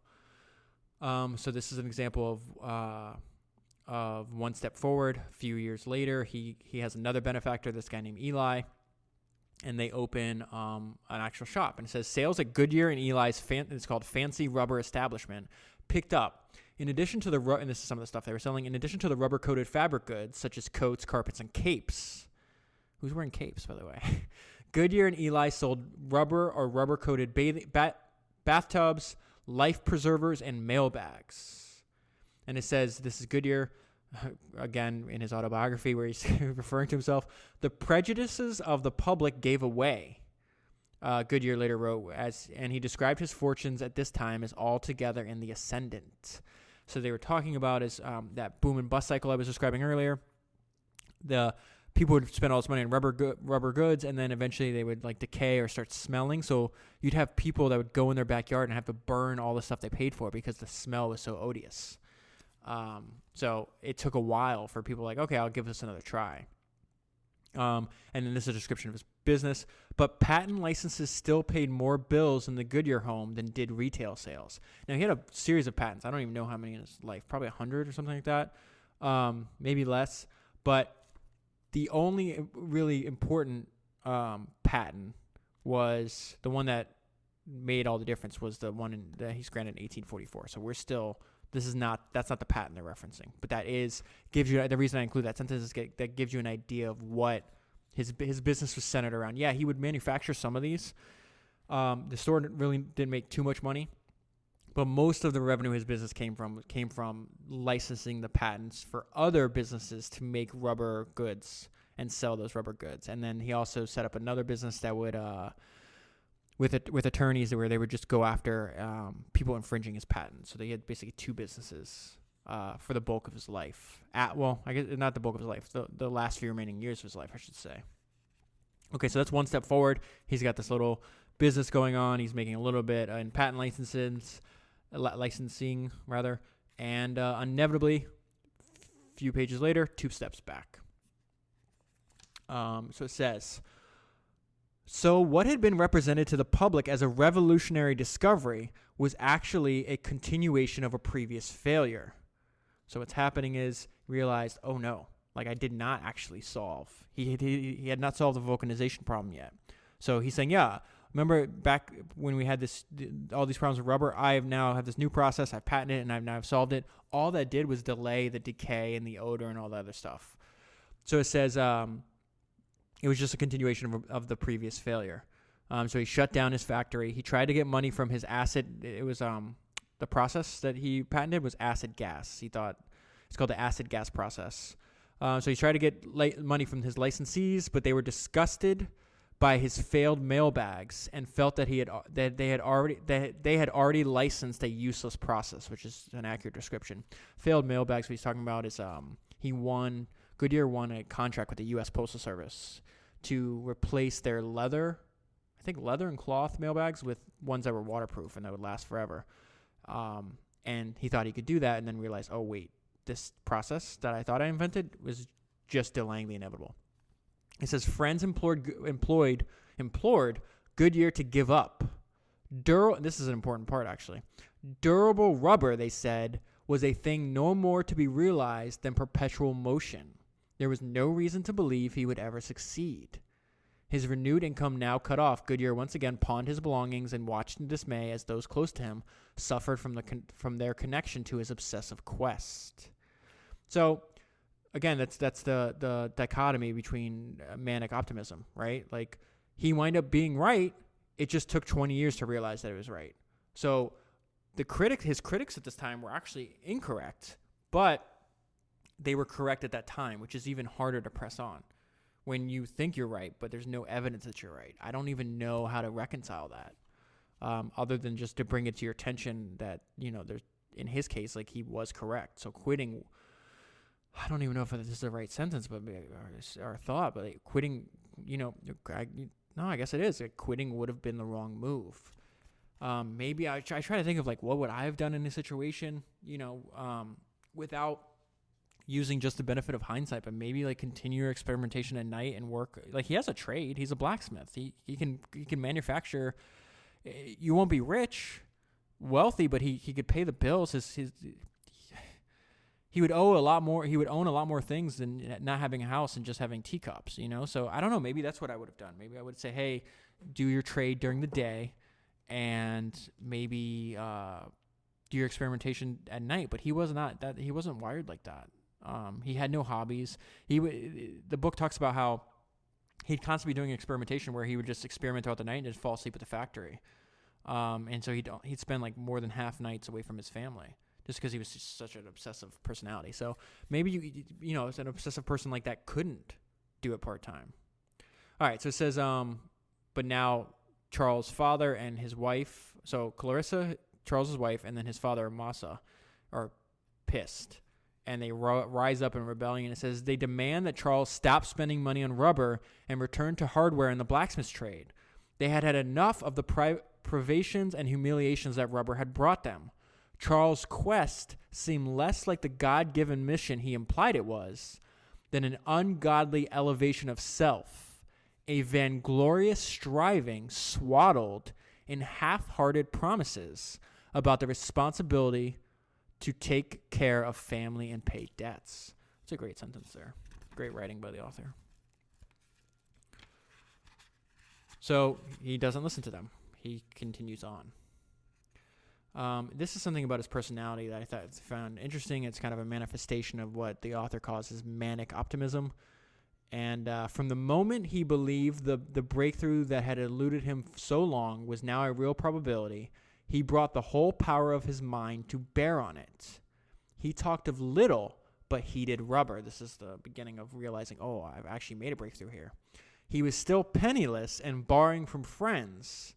So this is an example of one step forward. A few years later, he has another benefactor, this guy named Eli, and they open an actual shop. And it says sales at Goodyear and Eli's it's called Fancy Rubber Establishment picked up. In addition to and this is some of the stuff they were selling, in addition to the rubber-coated fabric goods, such as coats, carpets, and capes. Who's wearing capes, by the way? Goodyear and Eli sold rubber or rubber-coated bathtubs, life preservers, and mail bags. And it says, this is Goodyear, again, in his autobiography where he's referring to himself, the prejudices of the public gave away. Goodyear later wrote, and he described his fortunes at this time as altogether in the ascendant. So they were talking about that boom and bust cycle I was describing earlier. The people would spend all this money on rubber goods, and then eventually they would like decay or start smelling. So you'd have people that would go in their backyard and have to burn all the stuff they paid for because the smell was so odious. So it took a while for people like, okay, I'll give this another try. And then this is a description of his business. But patent licenses still paid more bills in the Goodyear home than did retail sales. Now, he had a series of patents. I don't even know how many in his life. Probably 100 or something like that. Maybe less. But the only really important patent was the one that made all the difference was the one that he's granted in 1844. So we're still... that's not the patent they're referencing, but gives you, the reason I include that sentence is that gives you an idea of what his business was centered around. Yeah, he would manufacture some of these. The store really didn't make too much money, but most of the revenue his business came from licensing the patents for other businesses to make rubber goods and sell those rubber goods. And then he also set up another business that would, with attorneys where they would just go after people infringing his patents. So they had basically 2 businesses for the bulk of his life. I guess not the bulk of his life, the last few remaining years of his life, I should say. Okay, so that's one step forward. He's got this little business going on. He's making a little bit in patent licensing, and inevitably, a few pages later, 2 steps back. So it says... So what had been represented to the public as a revolutionary discovery was actually a continuation of a previous failure. So what's happening is realized, oh no, like I did not actually solve. He had not solved the vulcanization problem yet. So he's saying, yeah, remember back when we had all these problems with rubber, I now have this new process, I've patented it, and I've now solved it. All that did was delay the decay and the odor and all that other stuff. So it says it was just a continuation of the previous failure. So he shut down his factory. He tried to get money from his acid. It was the process that he patented was acid gas. He thought it's called the acid gas process. So he tried to get money from his licensees, but they were disgusted by his failed mail bags and felt that they had already licensed a useless process, which is an accurate description. Failed mail bags. What he's talking about is Goodyear won a contract with the U.S. Postal Service to replace their leather and cloth mailbags with ones that were waterproof and that would last forever. And he thought he could do that and then realized, oh, wait, this process that I thought I invented was just delaying the inevitable. It says friends implored Goodyear to give up. This is an important part, actually. Durable rubber, they said, was a thing no more to be realized than perpetual motion. There was no reason to believe he would ever succeed. His renewed income now cut off, Goodyear once again pawned his belongings and watched in dismay as those close to him suffered from their connection to his obsessive quest. So, again, that's the dichotomy between manic optimism, right? Like, he wound up being right. It just took 20 years to realize that it was right. So, his critics at this time were actually incorrect, but they were correct at that time, which is even harder to press on when you think you're right, but there's no evidence that you're right. I don't even know how to reconcile that, other than just to bring it to your attention that, there's, in his case, like, he was correct. So quitting, I don't even know if this is the right sentence, but or thought, but like, quitting, I guess it is. Like, quitting would have been the wrong move. Maybe I try to think of like, what would I have done in this situation, without using just the benefit of hindsight, but maybe like continue your experimentation at night and work. Like, he has a trade. He's a blacksmith. He can manufacture. You won't be wealthy, but he could pay the bills. He would owe a lot more. He would own a lot more things than not having a house and just having teacups, So I don't know. Maybe that's what I would have done. Maybe I would say, hey, do your trade during the day and maybe do your experimentation at night. But he wasn't wired like that. He had no hobbies. The book talks about how he'd constantly be doing experimentation where he would just experiment throughout the night and just fall asleep at the factory. And so he'd spend like more than half nights away from his family just because he was just such an obsessive personality. So maybe it's an obsessive person like that couldn't do it part-time. All right. So it says, but now Charles' father and his wife, so Clarissa, Charles' wife, and then his father, Massa, are pissed. And they rise up in rebellion. It says they demand that Charles stop spending money on rubber and return to hardware in the blacksmith trade. They had had enough of the privations and humiliations that rubber had brought them. Charles' quest seemed less like the God-given mission he implied it was than an ungodly elevation of self, a vainglorious striving swaddled in half-hearted promises about the responsibility to take care of family and pay debts. It's a great sentence there. Great writing by the author. So he doesn't listen to them. He continues on. This is something about his personality that I found interesting. It's kind of a manifestation of what the author calls his manic optimism. And from the moment he believed the breakthrough that had eluded him so long was now a real probability, he brought the whole power of his mind to bear on it. He talked of little, but heated rubber. This is the beginning of realizing, oh, I've actually made a breakthrough here. He was still penniless and borrowing from friends,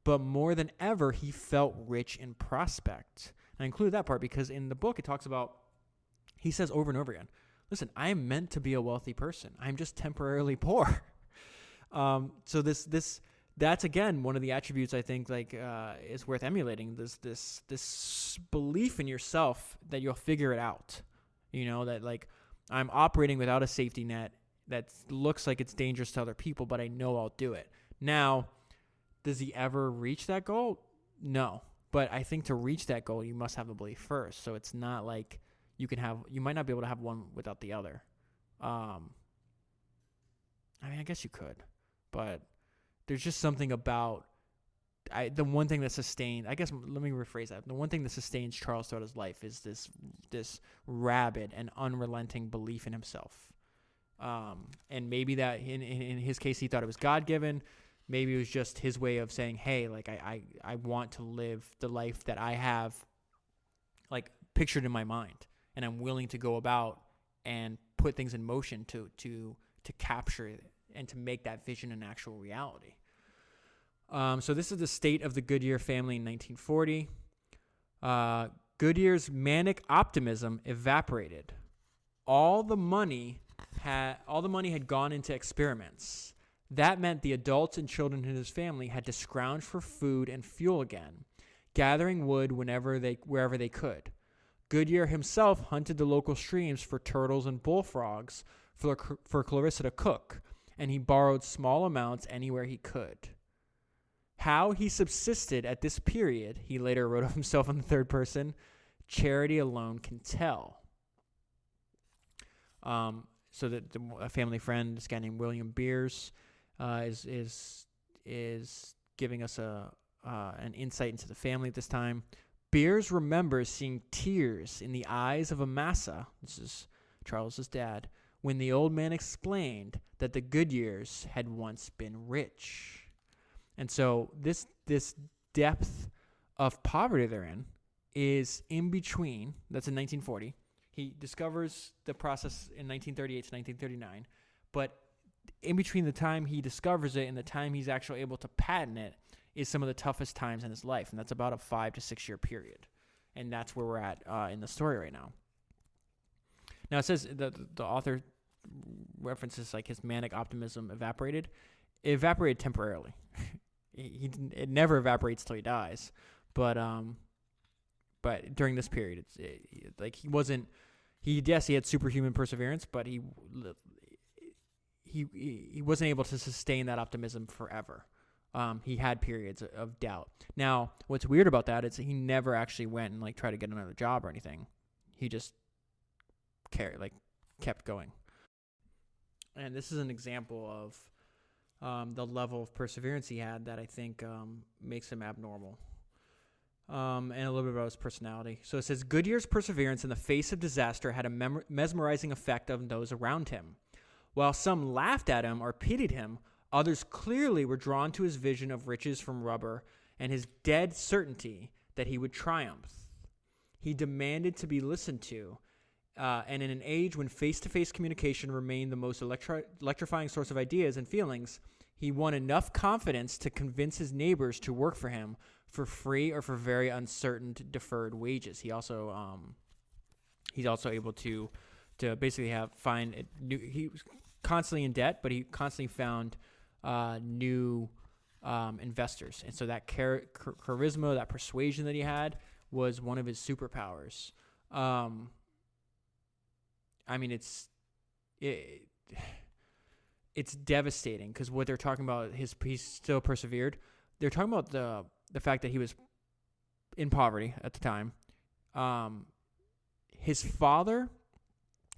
but more than ever, he felt rich in prospect. And I included that part because in the book, it talks about, he says over and over again, listen, I am meant to be a wealthy person. I'm just temporarily poor. So that's again one of the attributes I think is worth emulating. This belief in yourself that you'll figure it out. That like I'm operating without a safety net that looks like it's dangerous to other people, but I know I'll do it. Now, does he ever reach that goal? No. But I think to reach that goal, you must have a belief first. So it's not like you might not be able to have one without the other. I guess you could, but there's just something about the one thing that sustained, I guess, let me rephrase that. The one thing that sustains Charles throughout his life is this rabid and unrelenting belief in himself. And maybe that in his case, he thought it was God-given. Maybe it was just his way of saying, hey, like I want to live the life that I have like pictured in my mind, and I'm willing to go about and put things in motion to capture it and to make that vision an actual reality. So this is the state of the Goodyear family in 1940. Goodyear's manic optimism evaporated. All the money had gone into experiments. That meant the adults and children in his family had to scrounge for food and fuel again, gathering wood wherever they could. Goodyear himself hunted the local streams for turtles and bullfrogs for Clarissa to cook, and he borrowed small amounts anywhere he could. How he subsisted at this period, he later wrote of himself in the third person, charity alone can tell. So that a family friend, this guy named William Beers, is giving us an insight into the family at this time. Beers remembers seeing tears in the eyes of Amasa, this is Charles's dad, when the old man explained that the Goodyears had once been rich. And so this depth of poverty they're in between. That's in 1940. He discovers the process in 1938 to 1939. But in between the time he discovers it and the time he's actually able to patent it is some of the toughest times in his life. And that's about a 5 to 6 year period. And that's where we're at in the story right now. Now it says the author references like his manic optimism evaporated. It evaporated temporarily. It never evaporates till he dies, but during this period, he had superhuman perseverance, but he wasn't able to sustain that optimism forever. He had periods of doubt. Now, what's weird about that is he never actually went and tried to get another job or anything. He just kept going. And this is an example of the level of perseverance he had that I think makes him abnormal. And a little bit about his personality. So it says, Goodyear's perseverance in the face of disaster had a mesmerizing effect on those around him. While some laughed at him or pitied him, others clearly were drawn to his vision of riches from rubber and his dead certainty that he would triumph. He demanded to be listened to, and in an age when face-to-face communication remained the most electrifying source of ideas and feelings, he won enough confidence to convince his neighbors to work for him for free or for very uncertain deferred wages. He's also able to basically he was constantly in debt, but he constantly found new investors. And so that charisma, that persuasion that he had was one of his superpowers. It's devastating because what they're talking about, he still persevered. They're talking about the fact that he was in poverty at the time. His father,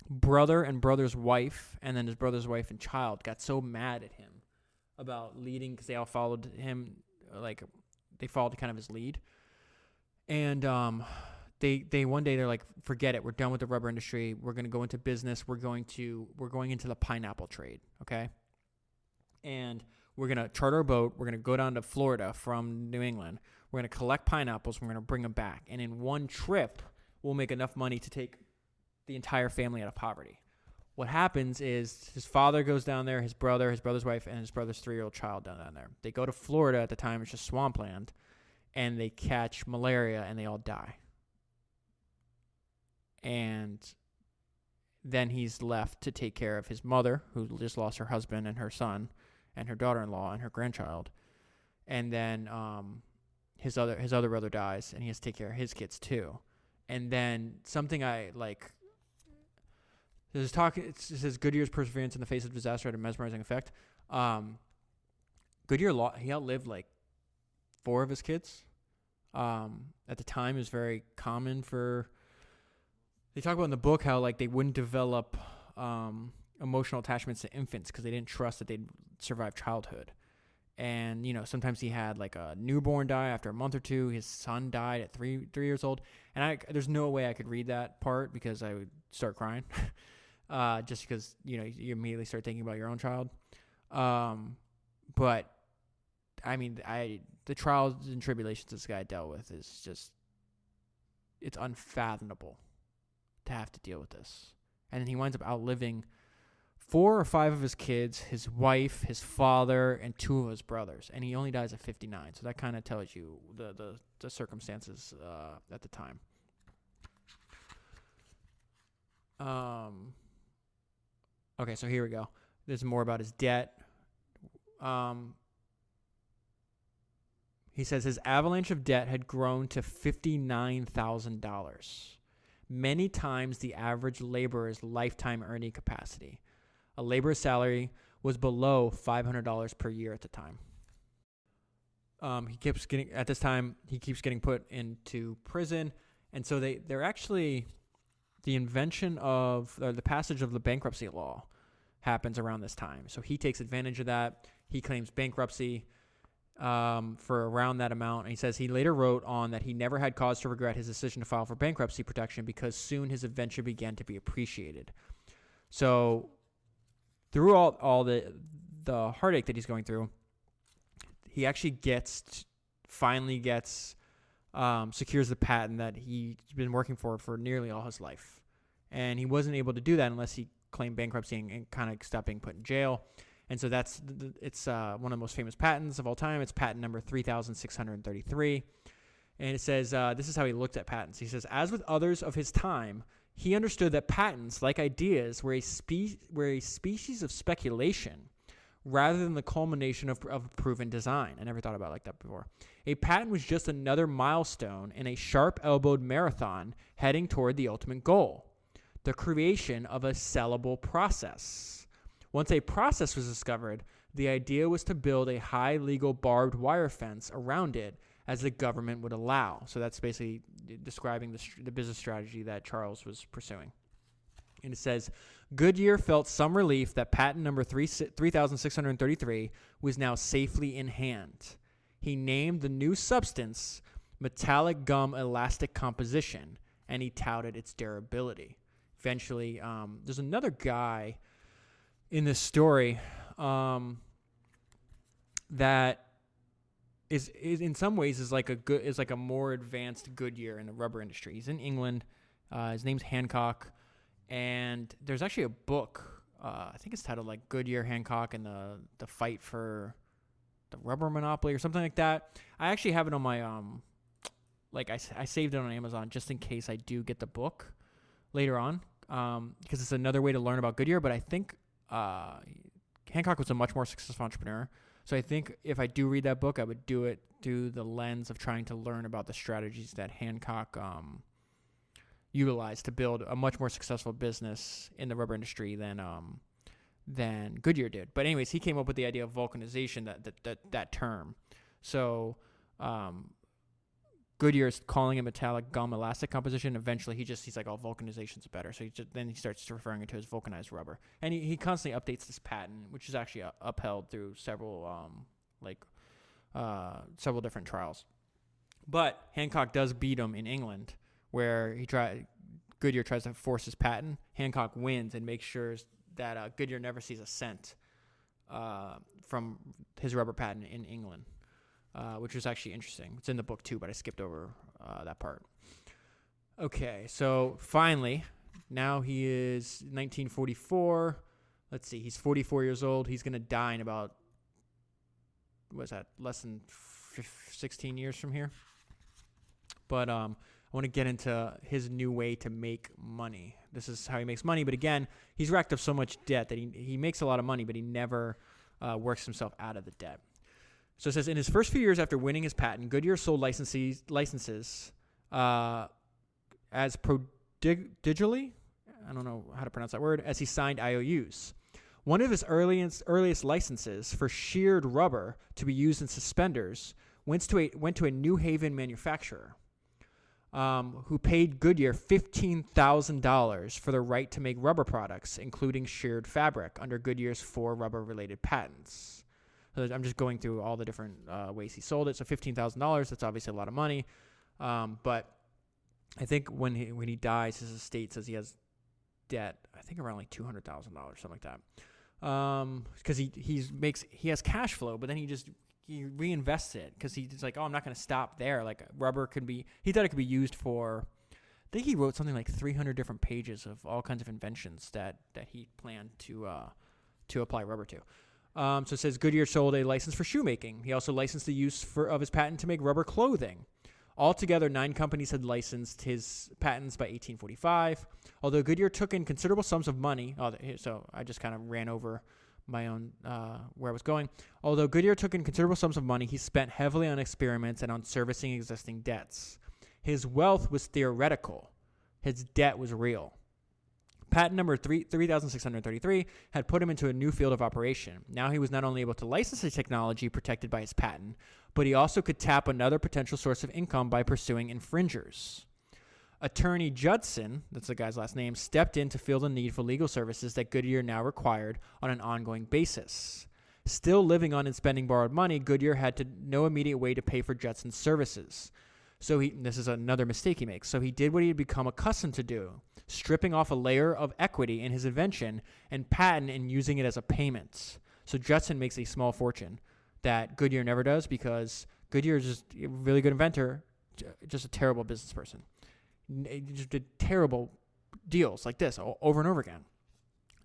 brother, and brother's wife, and then his brother's wife and child got so mad at him about leading because they all followed him, they followed kind of his lead. And they one day they're like, forget it, we're done with the rubber industry. We're going to go into business. We're going into the pineapple trade, okay? And we're going to charter a boat. We're going to go down to Florida from New England. We're going to collect pineapples. We're going to bring them back. And in one trip, we'll make enough money to take the entire family out of poverty. What happens is his father goes down there, his brother, his brother's wife, and his brother's 3-year-old child down there. They go to Florida at the time. It's just swampland. And they catch malaria, and they all die. And then he's left to take care of his mother, who just lost her husband and her son and her daughter-in-law and her grandchild. And then his other brother dies, and he has to take care of his kids too. And then something I like, it says Goodyear's perseverance in the face of disaster had a mesmerizing effect. he outlived like 4 of his kids. At the time, it was very common for. They talk about in the book how like they wouldn't develop emotional attachments to infants because they didn't trust that they'd survive childhood. And, sometimes he had like a newborn die after a month or two. His son died at 3 years old. And there's no way I could read that part because I would start crying. Just because, you immediately start thinking about your own child. But, I mean, the trials and tribulations this guy dealt with is just, it's unfathomable to have to deal with this. And then he winds up outliving 4 or 5 of his kids, his wife, his father, and 2 of his brothers. And he only dies at 59. So that kind of tells you the circumstances at the time. Okay, so here we go. There's more about his debt. He says his avalanche of debt had grown to $59,000, many times the average laborer's lifetime earning capacity. A laborer's salary was below $500 per year at the time. He keeps getting put into prison, and so they're actually the invention of or the passage of the bankruptcy law happens around this time. So he takes advantage of that. He claims bankruptcy for around that amount. And he says he later wrote on that he never had cause to regret his decision to file for bankruptcy protection because soon his invention began to be appreciated. So through all the heartache that he's going through, he actually secures the patent that he's been working for nearly all his life. And he wasn't able to do that unless he claimed bankruptcy and kind of stopped being put in jail. And so it's one of the most famous patents of all time. It's patent number 3,633. And it says, this is how he looked at patents. He says, as with others of his time, he understood that patents, like ideas, were a species of speculation rather than the culmination of proven design. I never thought about it like that before. A patent was just another milestone in a sharp-elbowed marathon heading toward the ultimate goal, the creation of a sellable process. Once a process was discovered, the idea was to build a high legal barbed wire fence around it as the government would allow. So that's basically describing the business strategy that Charles was pursuing. And it says, Goodyear felt some relief that patent number 3,633 was now safely in hand. He named the new substance metallic gum elastic composition, and he touted its durability. Eventually, there's another guy in this story that is in some ways is like a more advanced Goodyear in the rubber industry. He's in England. His name's Hancock, and there's actually a book. I think it's titled like Goodyear, Hancock, and the fight for the rubber monopoly or something like that. I actually have it on my I saved it on Amazon just in case I do get the book later on, because it's another way to learn about Goodyear. But I think Hancock was a much more successful entrepreneur. So I think if I do read that book, I would do it through the lens of trying to learn about the strategies that Hancock utilized to build a much more successful business in the rubber industry than Goodyear did. But anyways, he came up with the idea of vulcanization, that term. So Goodyear is calling it metallic gum elastic composition. Eventually, he's like, oh, vulcanization's better. So he starts referring to it as vulcanized rubber. And he constantly updates this patent, which is actually upheld through several different trials. But Hancock does beat him in England, where Goodyear tries to force his patent. Hancock wins and makes sure that Goodyear never sees a cent from his rubber patent in England. Which was actually interesting. It's in the book too, but I skipped over that part. Okay, so finally, now he is 1944. Let's see, he's 44 years old. He's going to die in about, less than 16 years from here. But I want to get into his new way to make money. This is how he makes money. But again, he's racked up so much debt that he makes a lot of money, but he never works himself out of the debt. So it says, in his first few years after winning his patent, Goodyear sold licenses as prodigally, I don't know how to pronounce that word, as he signed IOUs. One of his earliest licenses for sheared rubber to be used in suspenders went to a New Haven manufacturer who paid Goodyear $15,000 for the right to make rubber products, including sheared fabric, under Goodyear's 4 rubber-related patents. So I'm just going through all the different ways he sold it. So $15,000, that's obviously a lot of money. But I think when he dies, his estate says he has debt, I think around like $200,000, something like that. Because he has cash flow, but then he reinvests it because he's like, oh, I'm not going to stop there. Like rubber he thought it could be used for, I think he wrote something like 300 different pages of all kinds of inventions that he planned to apply rubber to. So it says Goodyear sold a license for shoemaking. He also licensed the use of his patent to make rubber clothing. Altogether, 9 companies had licensed his patents by 1845. Although Goodyear took in considerable sums of money, so I just kind of ran over my own where I was going. Although Goodyear took in considerable sums of money, he spent heavily on experiments and on servicing existing debts. His wealth was theoretical. His debt was real. Patent number 3633 had put him into a new field of operation. Now he was not only able to license the technology protected by his patent, but he also could tap another potential source of income by pursuing infringers. Attorney Judson, that's the guy's last name, stepped in to fill the need for legal services that Goodyear now required on an ongoing basis. Still living on and spending borrowed money, Goodyear had no immediate way to pay for Judson's services. So this is another mistake he makes. So he did what he had become accustomed to do, stripping off a layer of equity in his invention and patent and using it as a payment. So Judson makes a small fortune that Goodyear never does because Goodyear is just a really good inventor, just a terrible business person. He just did terrible deals like this over and over again.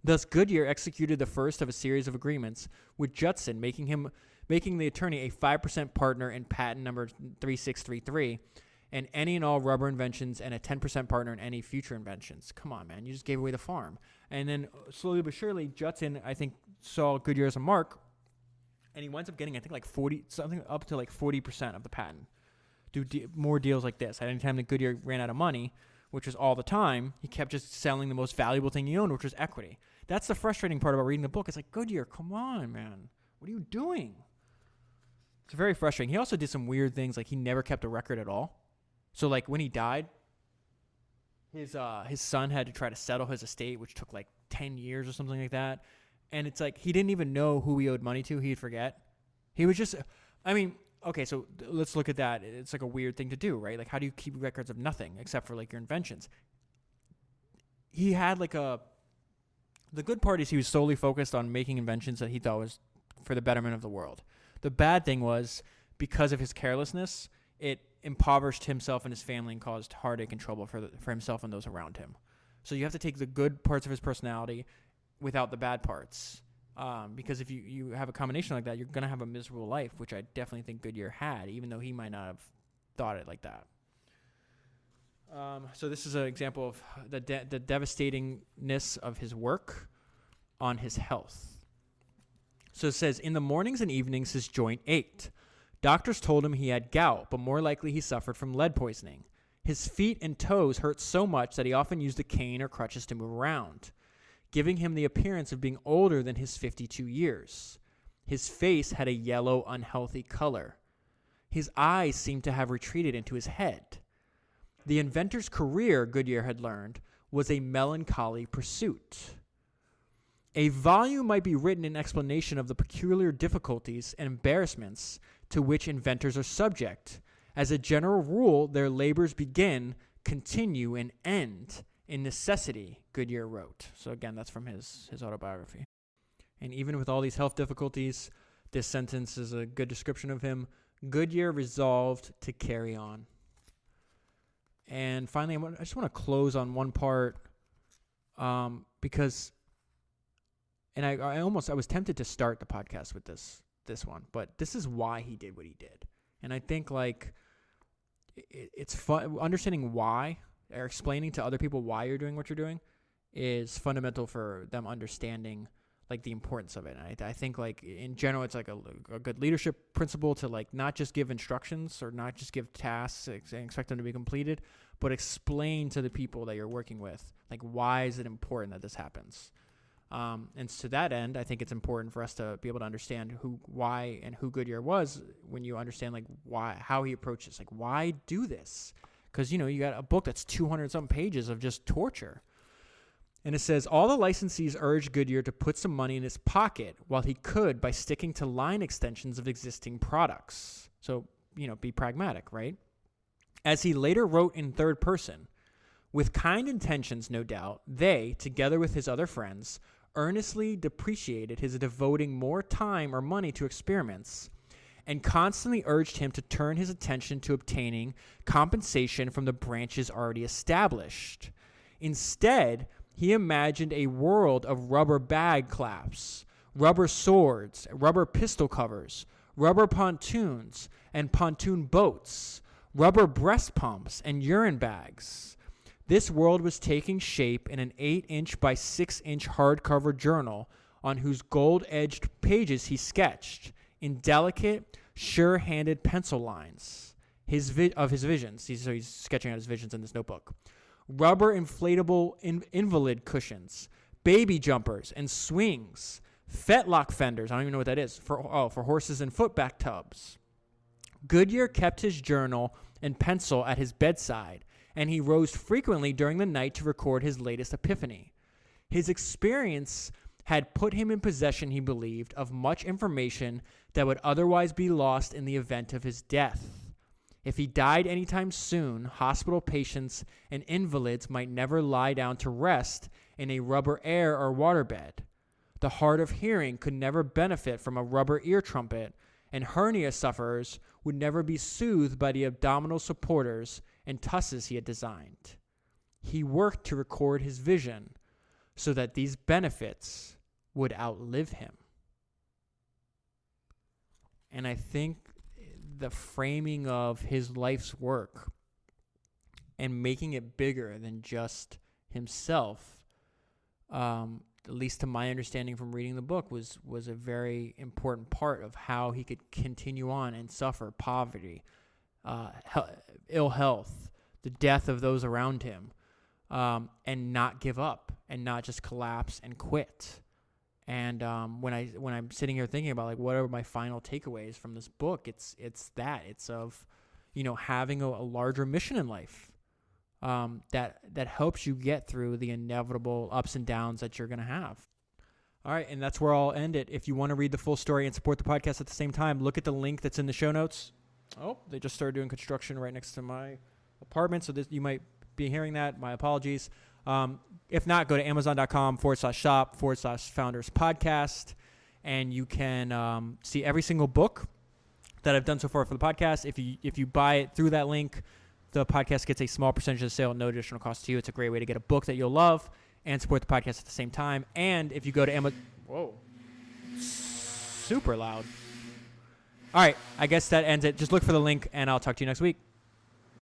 Thus, Goodyear executed the first of a series of agreements with Judson, making the attorney a 5% partner in patent number 3633 and any and all rubber inventions and a 10% partner in any future inventions. Come on, man. You just gave away the farm. And then slowly but surely, Judson, I think, saw Goodyear as a mark, and he winds up getting, I think, like 40% of the patent. Do more deals like this. At any time that Goodyear ran out of money, which was all the time, he kept just selling the most valuable thing he owned, which was equity. That's the frustrating part about reading the book. It's like, Goodyear, come on, man. What are you doing? It's very frustrating. He also did some weird things, like he never kept a record at all. So, like, when he died, his son had to try to settle his estate, which took like 10 years or something like that. And it's like he didn't even know who he owed money to. He'd forget. He was just, okay, so let's look at that. It's like a weird thing to do, right? Like, how do you keep records of nothing except for like your inventions? He had the good part is he was solely focused on making inventions that he thought was for the betterment of the world. The bad thing was, because of his carelessness, it impoverished himself and his family and caused heartache and trouble for himself and those around him. So you have to take the good parts of his personality without the bad parts. Because if you have a combination like that, you're going to have a miserable life, which I definitely think Goodyear had, even though he might not have thought it like that. So this is an example of the devastatingness of his work on his health. So it says, in the mornings and evenings, his joint ached. Doctors told him he had gout, but more likely he suffered from lead poisoning. His feet and toes hurt so much that he often used a cane or crutches to move around, giving him the appearance of being older than his 52 years. His face had a yellow, unhealthy color. His eyes seemed to have retreated into his head. The inventor's career, Goodyear had learned, was a melancholy pursuit. A volume might be written in explanation of the peculiar difficulties and embarrassments to which inventors are subject. As a general rule, their labors begin, continue, and end in necessity, Goodyear wrote. So again, that's from his autobiography. And even with all these health difficulties, this sentence is a good description of him. Goodyear resolved to carry on. And finally, I just want to close on one part because, and I was tempted to start the podcast with this one, but this is why he did what he did. And I think it's fun understanding why, or explaining to other people why you're doing what you're doing is fundamental for them understanding the importance of it. And I think in general, it's a good leadership principle to not just give instructions or not just give tasks and expect them to be completed, but explain to the people that you're working with, why is it important that this happens? And to that end, I think it's important for us to be able to understand why and who Goodyear was when you understand how he approaches, why do this? Because, you got a book that's 200-something pages of just torture. And it says, all the licensees urged Goodyear to put some money in his pocket while he could by sticking to line extensions of existing products. So, be pragmatic, right? As he later wrote in third person, with kind intentions, no doubt, they, together with his other friends, earnestly depreciated his devoting more time or money to experiments and constantly urged him to turn his attention to obtaining compensation from the branches already established. Instead, he imagined a world of rubber bag clasps, rubber swords, rubber pistol covers, rubber pontoons and pontoon boats, rubber breast pumps and urine bags. This world was taking shape in an 8-inch by 6-inch hardcover journal on whose gold-edged pages he sketched, in delicate, sure-handed pencil lines, his visions. He's sketching out his visions in this notebook. Rubber inflatable invalid cushions, baby jumpers and swings, fetlock fenders. I don't even know what that is. For horses and footback tubs. Goodyear kept his journal and pencil at his bedside, and he rose frequently during the night to record his latest epiphany. His experience had put him in possession, he believed, of much information that would otherwise be lost in the event of his death. If he died anytime soon, hospital patients and invalids might never lie down to rest in a rubber air or waterbed. The hard of hearing could never benefit from a rubber ear trumpet, and hernia sufferers would never be soothed by the abdominal supporters and tusses he had designed. He worked to record his vision so that these benefits would outlive him. And I think the framing of his life's work and making it bigger than just himself, at least to my understanding from reading the book, was a very important part of how he could continue on and suffer poverty, ill health, the death of those around him, and not give up and not just collapse and quit. And when I'm sitting here thinking about what are my final takeaways from this book, it's of having a larger mission in life, that helps you get through the inevitable ups and downs that you're going to have. All right, and that's where I'll end it. If you want to read the full story and support the podcast at the same time, look at the link that's in the show notes. Oh, they just started doing construction right next to my apartment, so you might be hearing that. My apologies. If not, go to amazon.com/shop/founders podcast, and you can see every single book that I've done so far for the podcast. If you buy it through that link, the podcast gets a small percentage of the sale, no additional cost to you. It's a great way to get a book that you'll love and support the podcast at the same time. And if you go to Amazon, whoa, super loud. All right, I guess that ends it. Just look for the link, and I'll talk to you next week.